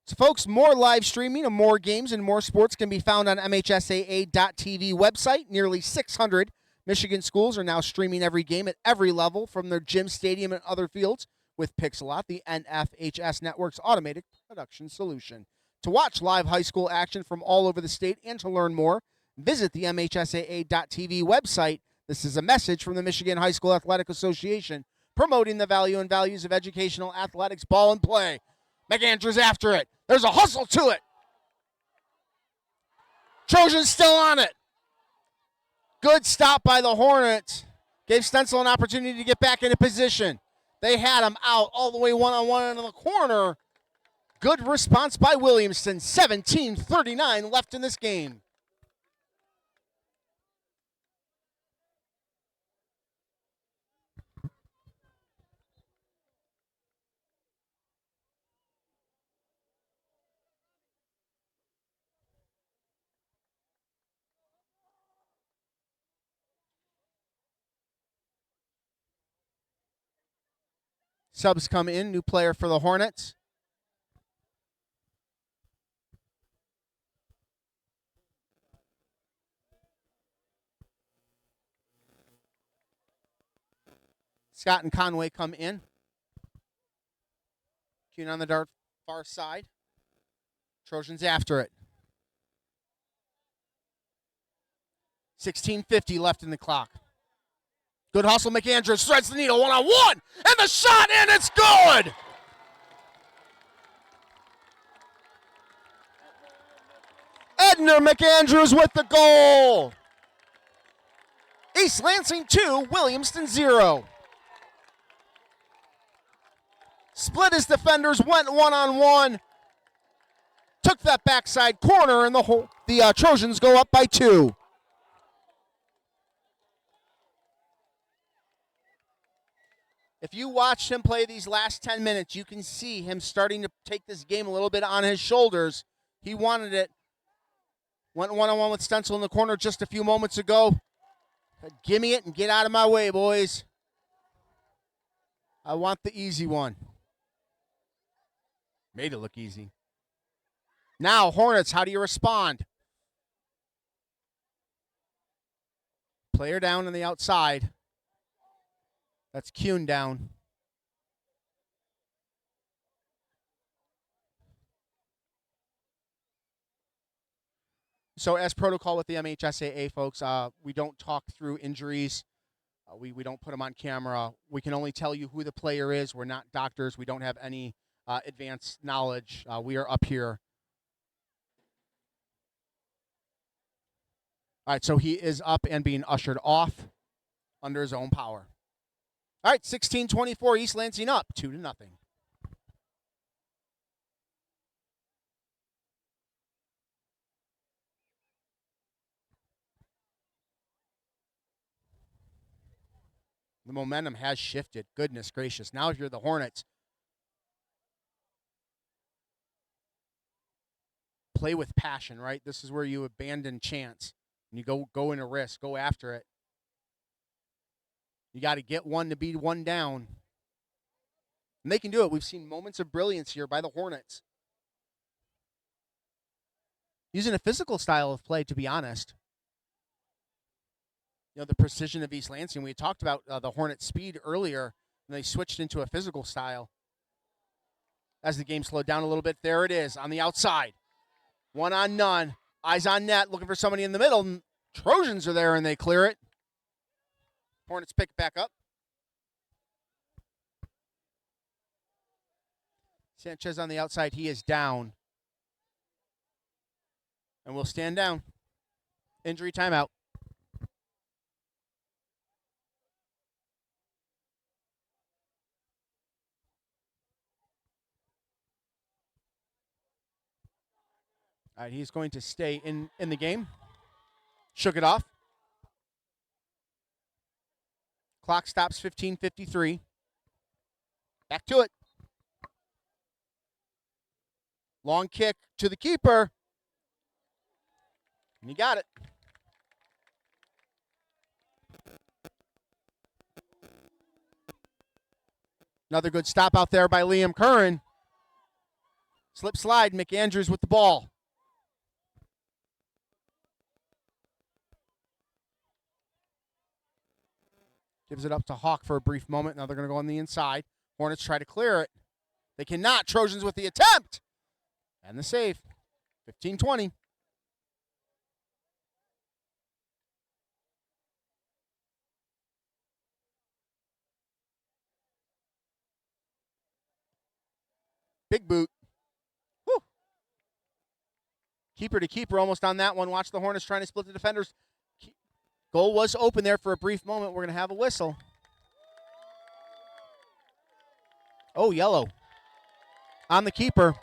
S1: So, folks, more live streaming of more games and more sports can be found on MHSAA.TV website. Nearly 600 Michigan schools are now streaming every game at every level from their gym, stadium, and other fields with Pixelot, the NFHS Network's automated production solution. To watch live high school action from all over the state and to learn more, visit the MHSAA.TV website. This is a message from the Michigan High School Athletic Association promoting the value and values of educational athletics, ball, and play. McAndrews after it. There's a hustle to it. Trojans still on it. Good stop by the Hornets. Gave Stencil an opportunity to get back into position. They had him out all the way one-on-one in the corner. Good response by Williamston. 17:39 left in this game. Subs come in, new player for the Hornets. Scott and Conway come in. Kuhn on the dart far side. Trojans after it. 16:50 left in the clock. Good hustle, McAndrews threads the needle one-on-one, and the shot, and it's good! Edner McAndrews with the goal! East Lansing 2, Williamston 0. Split his defenders, went one-on-one, took that backside corner, and the Trojans go up by 2. If you watched him play these last 10 minutes, you can see him starting to take this game a little bit on his shoulders. He wanted it. Went one-on-one with Stencil in the corner just a few moments ago. Said, give me it and get out of my way, boys. I want the easy one. Made it look easy. Now, Hornets, how do you respond? Player down on the outside. That's Kuhn down. So as protocol with the MHSAA, folks, we don't talk through injuries. We don't put them on camera. We can only tell you who the player is. We're not doctors. We don't have any advanced knowledge. We are up here. All right, so he is up and being ushered off under his own power. All right, 16-24, East Lansing up, 2-0. The momentum has shifted. Goodness gracious. Now if you're the Hornets, play with passion, right? This is where you abandon chance. And you go in a risk, go after it. You got to get one to be one down. And they can do it. We've seen moments of brilliance here by the Hornets. Using a physical style of play, to be honest. You know, the precision of East Lansing. We talked about the Hornets' speed earlier, and they switched into a physical style. As the game slowed down a little bit, there it is on the outside. One on none. Eyes on net, looking for somebody in the middle. Trojans are there, and they clear it. Hornets pick it back up. Sanchez on the outside. He is down. And will stand down. Injury timeout. All right, he's going to stay in the game. Shook it off. Clock stops 15:53. Back to it. Long kick to the keeper. And he got it. Another good stop out there by Liam Curran. Slip slide, McAndrews with the ball. Gives it up to Hawk for a brief moment. Now they're going to go on the inside. Hornets try to clear it. They cannot. Trojans with the attempt. And the save. 15-20. Big boot. Woo. Keeper to keeper almost on that one. Watch the Hornets trying to split the defenders. Goal was open there for a brief moment. We're going to have a whistle. Oh, yellow. On the keeper.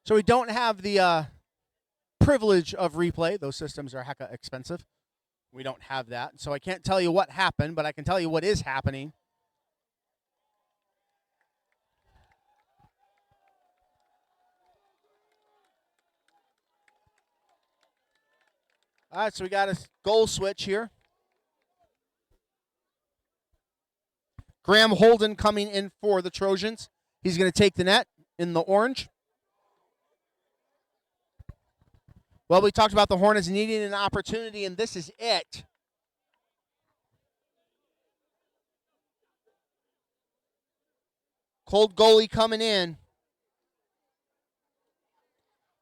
S1: So we don't have the privilege of replay. Those systems are hecka expensive. We don't have that. So I can't tell you what happened, but I can tell you what is happening. All right, so we got a goal switch here. Graham Holden coming in for the Trojans. He's going to take the net in the orange. Well, we talked about the Hornets needing an opportunity, and this is it. Cold goalie coming in.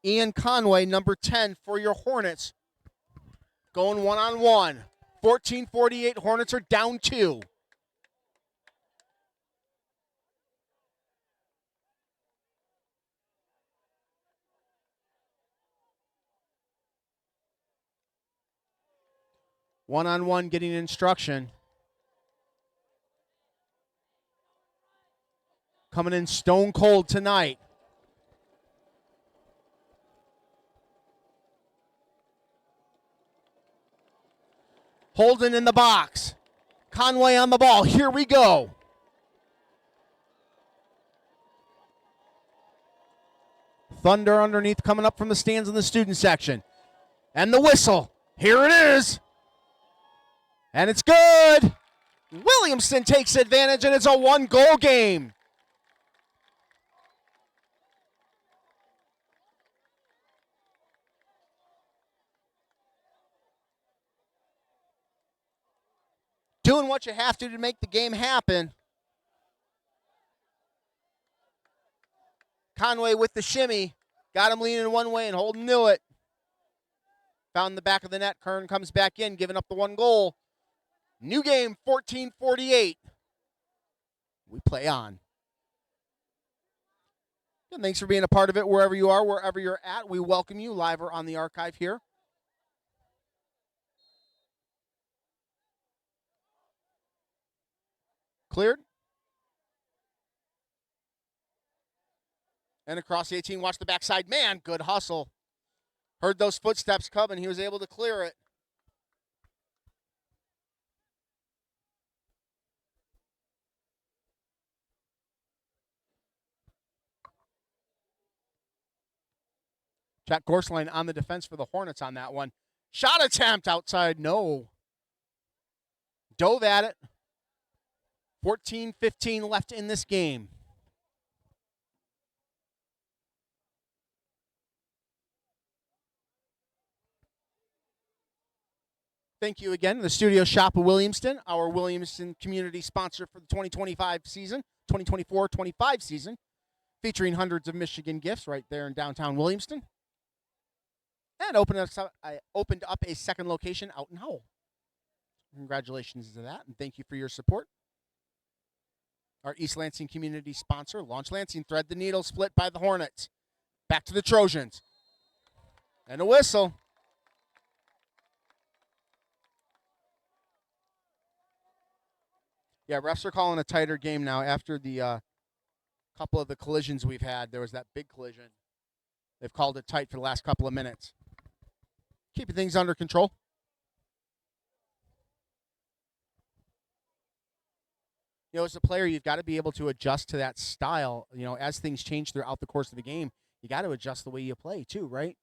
S1: Ian Conway, number 10 for your Hornets. Going one-on-one. 14-48, Hornets are down 2. One-on-one getting instruction. Coming in stone cold tonight. Holden in the box. Conway on the ball. Here we go. Thunder underneath coming up from the stands in the student section. And the whistle. Here it is. And it's good. Williamston takes advantage, and it's a 1-goal game. Doing what you have to make the game happen. Conway with the shimmy. Got him leaning one way and Holden knew it. Found the back of the net. Kern comes back in, giving up the 1 goal. New game, 14-48. We play on. And thanks for being a part of it wherever you are, wherever you're at. We welcome you live or on the archive here. Cleared. And across the 18, watch the backside. Man, good hustle. Heard those footsteps coming. He was able to clear it. Jack Gorsline on the defense for the Hornets on that one. Shot attempt outside. No. Dove at it. 14-15 left in this game. Thank you again to the Studio Shop of Williamston, our Williamston community sponsor for the 2025 season, 2024-25 season, featuring hundreds of Michigan gifts right there in downtown Williamston. And I opened up a second location out in Howell. Congratulations to that, and thank you for your support. Our East Lansing community sponsor, Launch Lansing, thread the needle, split by the Hornets. Back to the Trojans. And a whistle. Yeah, refs are calling a tighter game now after the couple of the collisions we've had. There was that big collision. They've called it tight for the last couple of minutes. Keeping things under control. You know, as a player, you've got to be able to adjust to that style. You know, as things change throughout the course of the game, you got to adjust the way you play too, right?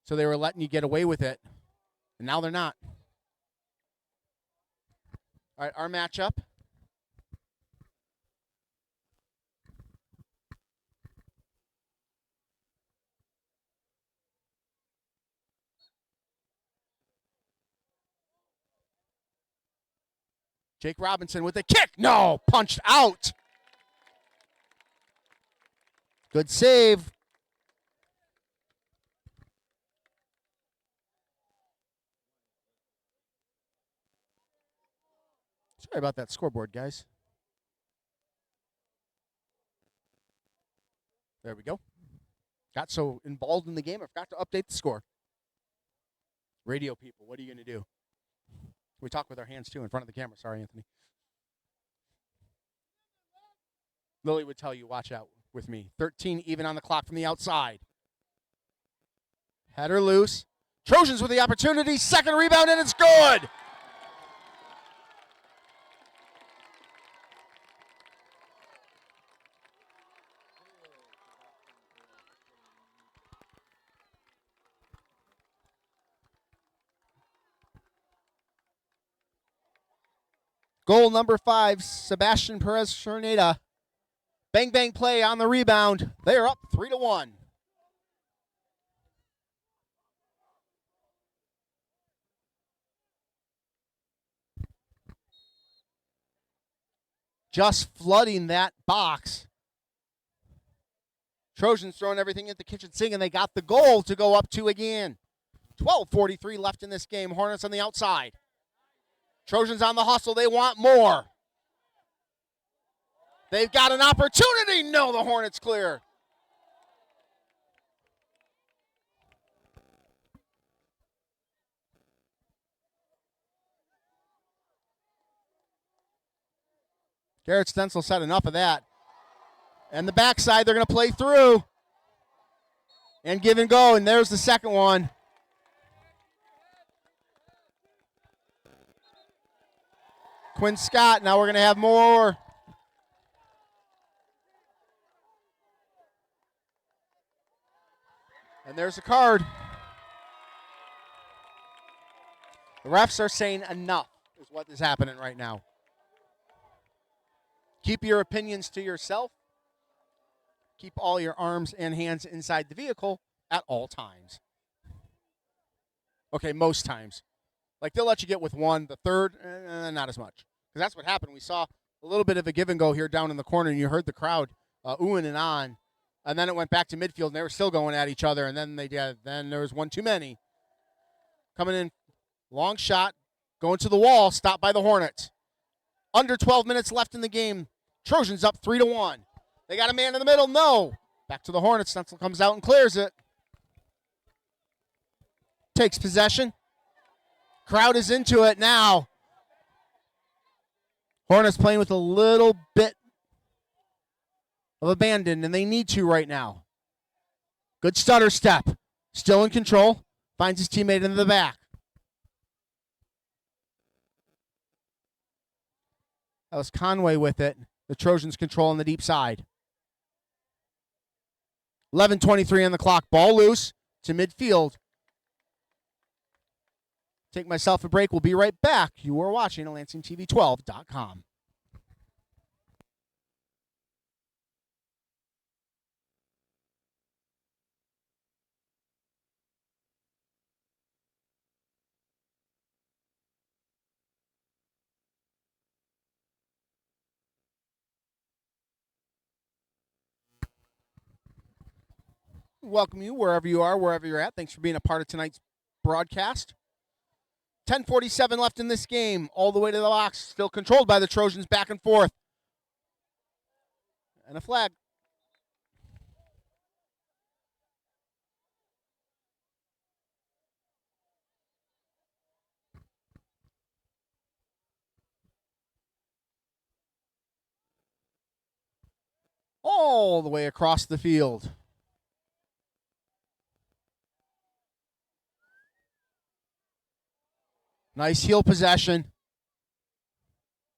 S1: So they were letting you get away with it, and now they're not. All right, our matchup. Jake Robinson with a kick. No, punched out. Good save. Sorry about that scoreboard, guys. There we go. Got so involved in the game, I forgot to update the score. Radio people, what are you going to do? We talk with our hands, too, in front of the camera. Sorry, Anthony. Lily would tell you, watch out with me. 13 even on the clock from the outside. Header loose. Trojans with the opportunity. Second rebound, and it's good. Goal number 5, Sebastian Perez-Cherneda. Bang, bang play on the rebound. They are up 3-1. Just flooding that box. Trojans throwing everything at the kitchen sink, and they got the goal to go up 2 again. 12:43 left in this game. Hornets on the outside. Trojans on the hustle. They want more. They've got an opportunity. No, the Hornets clear. Garrett Stencil said enough of that. And the backside, they're going to play through. And give and go, and there's the second one. Quinn Scott, now we're going to have more. And there's a card. The refs are saying enough is what is happening right now. Keep your opinions to yourself. Keep all your arms and hands inside the vehicle at all times. Okay, most times. Like, they'll let you get with one. The third, not as much. Because that's what happened. We saw a little bit of a give and go here down in the corner, and you heard the crowd oohing and on. And then it went back to midfield, and they were still going at each other. And then then there was one too many. Coming in, long shot, going to the wall, stopped by the Hornets. Under 12 minutes left in the game. Trojans up 3-1. They got a man in the middle. No. Back to the Hornets. Stencil comes out and clears it. Takes possession. Crowd is into it now. Hornets playing with a little bit of abandon, and they need to right now. Good stutter step. Still in control. Finds his teammate in the back. That was Conway with it. The Trojans control on the deep side. 11:23 on the clock. Ball loose to midfield. Take myself a break. We'll be right back. You are watching LansingTV12.com. Welcome you wherever you are, wherever you're at. Thanks for being a part of tonight's broadcast. 10:47 left in this game. All the way to the box. Still controlled by the Trojans, back and forth. And a flag. All the way across the field. Nice heel possession.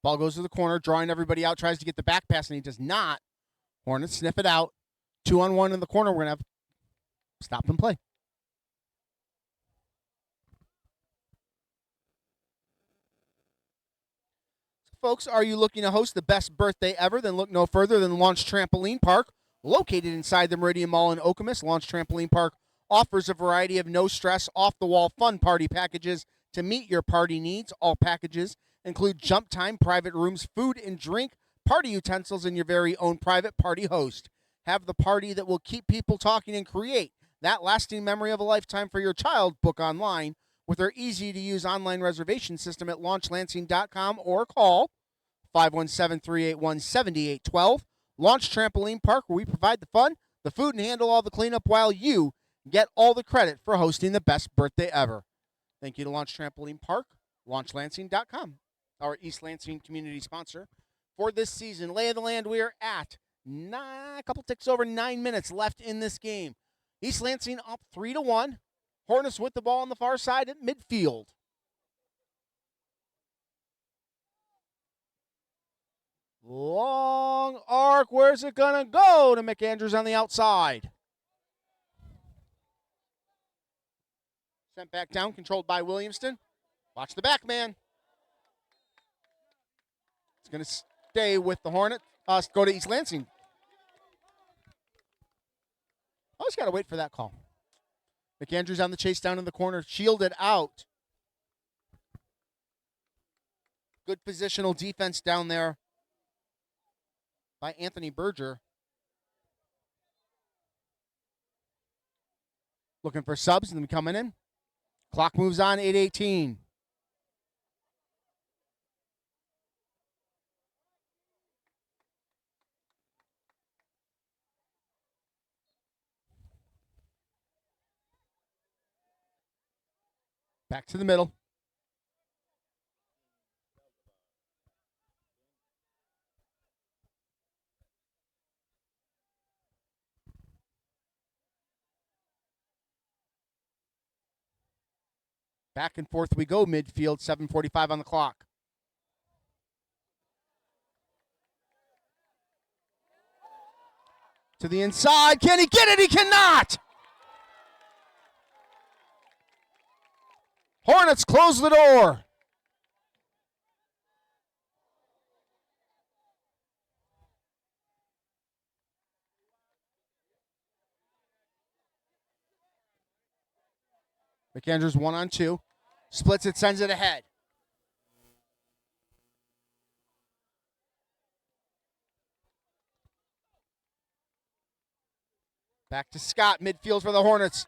S1: Ball goes to the corner, drawing everybody out, tries to get the back pass, and he does not. Hornets sniff it out. 2-on-1 in the corner. We're going to have stop and play. So, folks, are you looking to host the best birthday ever? Then look no further than Launch Trampoline Park. Located inside the Meridian Mall in Okemos, Launch Trampoline Park offers a variety of no-stress, off-the-wall fun party packages to meet your party needs. All packages include jump time, private rooms, food and drink, party utensils, and your very own private party host. Have the party that will keep people talking and create that lasting memory of a lifetime for your child. Book online with our easy-to-use online reservation system at launchlansing.com or call 517-381-7812. Launch Trampoline Park, where we provide the fun, the food, and handle all the cleanup while you get all the credit for hosting the best birthday ever. Thank you to Launch Trampoline Park, launchlansing.com, our East Lansing community sponsor for this season. Lay of the land, we are at a couple ticks over 9 minutes left in this game. East Lansing up 3-1. Hornets with the ball on the far side at midfield. Long arc, where's it going to go to McAndrews on the outside? Sent back down, controlled by Williamston. Watch the back man. It's going to stay with the Hornet. Go to East Lansing. Always got to wait for that call. McAndrews on the chase down in the corner. Shielded out. Good positional defense down there by Anthony Berger. Looking for subs and them coming in. Clock moves on, 8:18. Back to the middle. Back and forth we go, midfield, 7:45 on the clock. To the inside, can he get it? He cannot! Hornets close the door. McAndrews 1-on-2. Splits it, sends it ahead. Back to Scott, midfield for the Hornets.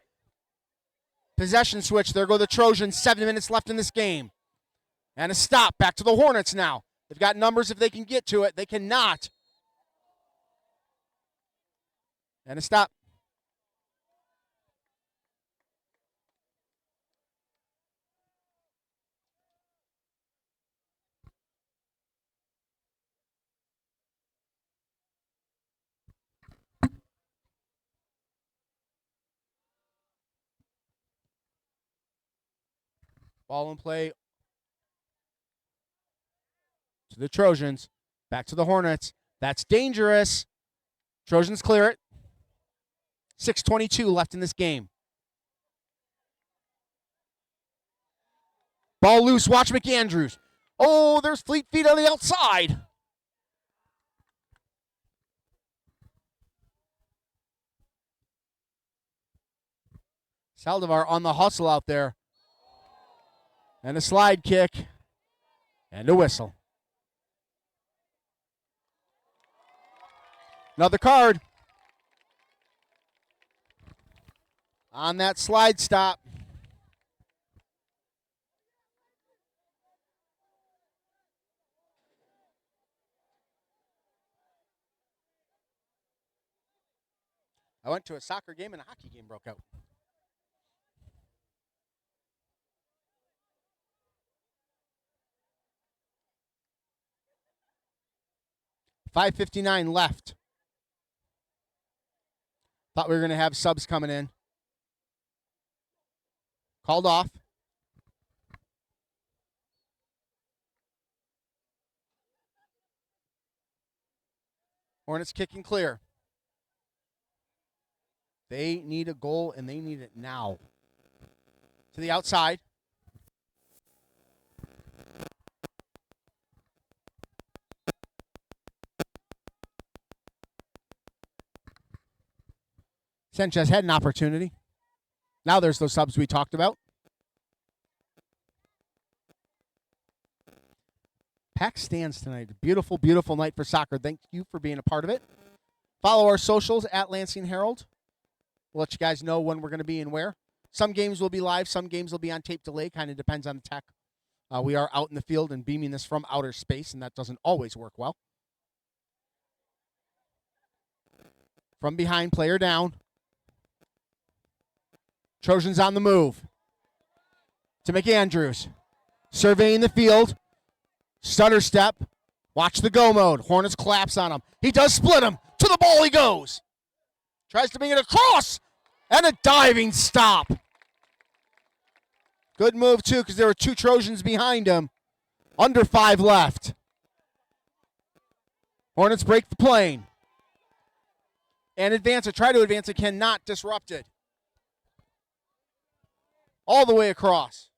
S1: Possession switch, there go the Trojans, 7 minutes left in this game. And a stop, back to the Hornets now. They've got numbers if they can get to it. They cannot. And a stop. Ball in play to the Trojans. Back to the Hornets. That's dangerous. Trojans clear it. 6:22 left in this game. Ball loose. Watch McAndrews. Oh, there's Fleet Feet on the outside. Saldivar on the hustle out there. And a slide kick. And a whistle. Another card. On that slide stop. I went to a soccer game and a hockey game broke out. $5:59 left. Thought we were going to have subs coming in. Called off. Hornets kicking clear. They need a goal, and they need it now. To the outside. Sanchez had an opportunity. Now there's those subs we talked about. Pack stands tonight. Beautiful, beautiful night for soccer. Thank you for being a part of it. Follow our socials at Lansing Herald. We'll let you guys know when we're going to be and where. Some games will be live. Some games will be on tape delay. Kind of depends on the tech. We are out in the field and beaming this from outer space, and that doesn't always work well. From behind, player down. Trojans on the move. To McAndrews. Surveying the field. Stutter step. Watch the go mode. Hornets collapse on him. He does split him. To the ball he goes. Tries to bring it across. And a diving stop. Good move, too, because there were two Trojans behind him. Under 5 left. Hornets break the plane. And advance it. Try to advance it. Cannot. Disrupted. All the way across.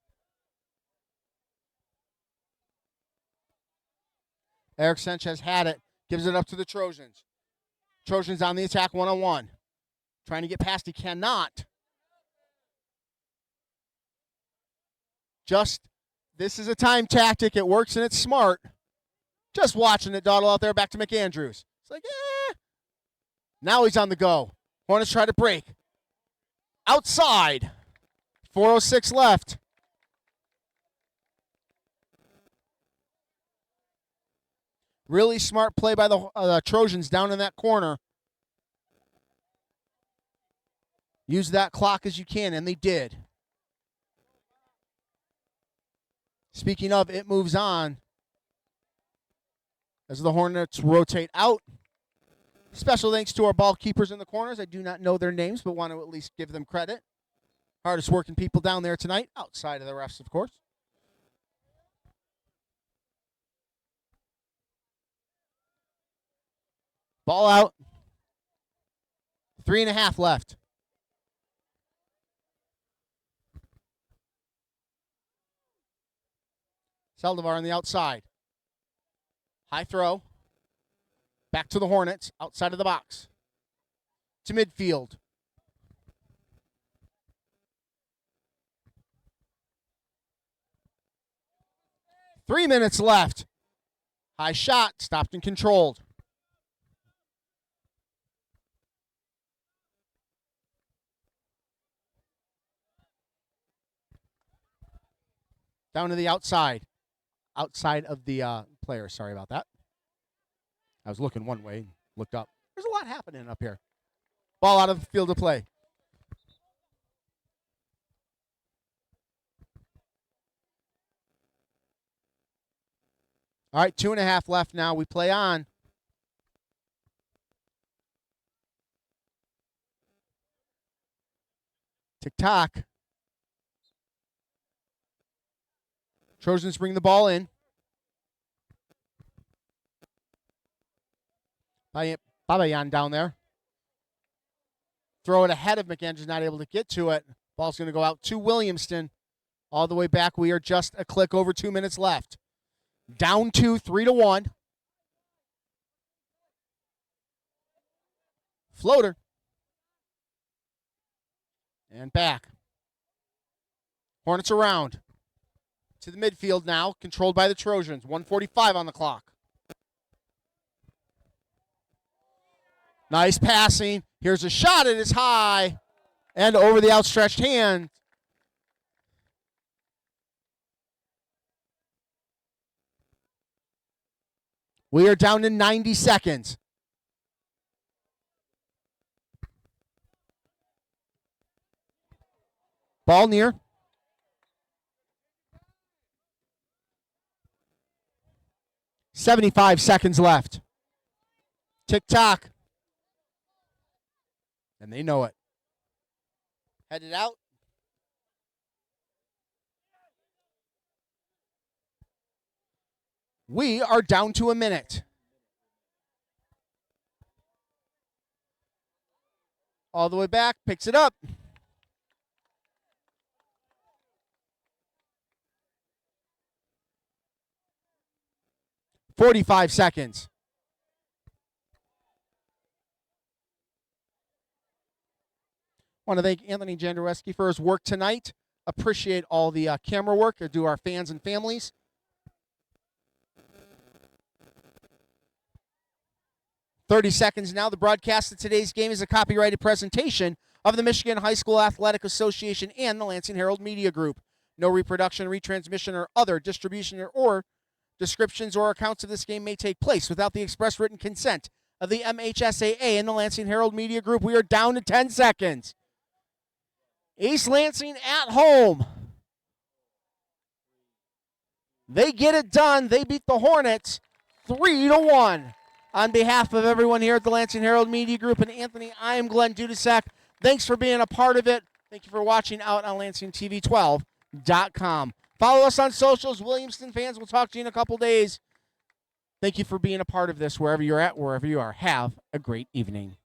S1: Eric Sanchez had it. Gives it up to the Trojans. Trojans on the attack one-on-one. Trying to get past. He cannot. This is a time tactic. It works and it's smart. Just watching it dawdle out there back to McAndrews. It's like, Now he's on the go. Hornets try to break. Outside. 4:06 left. Really smart play by the Trojans down in that corner. Use that clock as you can, and they did. Speaking of, it moves on as the Hornets rotate out. Special thanks to our ball keepers in the corners. I do not know their names, but want to at least give them credit. Hardest working people down there tonight, outside of the refs, of course. Ball out. 3.5 left. Saldivar on the outside. High throw. Back to the Hornets, outside of the box. To midfield. Three minutes left. High shot, stopped and controlled. Down to the outside. Outside of the player. Sorry about that. I was looking one way and looked up. There's a lot happening up here. Ball out of the field of play. All right, 2.5 left now. We play on. Tick-tock. Trojans bring the ball in. Babayan down there. Throw it ahead of McAndrews, not able to get to it. Ball's going to go out to Williamston. All the way back. We are just a click over 2 minutes left. Down 2, 3-1. Floater. And back. Hornets around. To the midfield now, controlled by the Trojans. 1:45 on the clock. Nice passing. Here's a shot. It is high. And over the outstretched hand. We are down to 90 seconds. Ball near. $75 seconds left. Tick-tock. And they know it. Headed out. We are down to a minute. All the way back, picks it up. $45 seconds. I want to thank Anthony Jandrowski for his work tonight. Appreciate all the camera work to our fans and families. $30 seconds now. The broadcast of today's game is a copyrighted presentation of the Michigan High School Athletic Association and the Lansing Herald Media Group. No reproduction, retransmission, or other distribution or descriptions or accounts of this game may take place without the express written consent of the MHSAA and the Lansing Herald Media Group. We are down to 10 seconds. East Lansing at home. They get it done. They beat the Hornets 3-1. On behalf of everyone here at the Lansing Herald Media Group and Anthony, I am Glenn Dudasek. Thanks for being a part of it. Thank you for watching out on LansingTV12.com. Follow us on socials. Williamston fans, we'll talk to you in a couple days. Thank you for being a part of this wherever you're at, wherever you are. Have a great evening.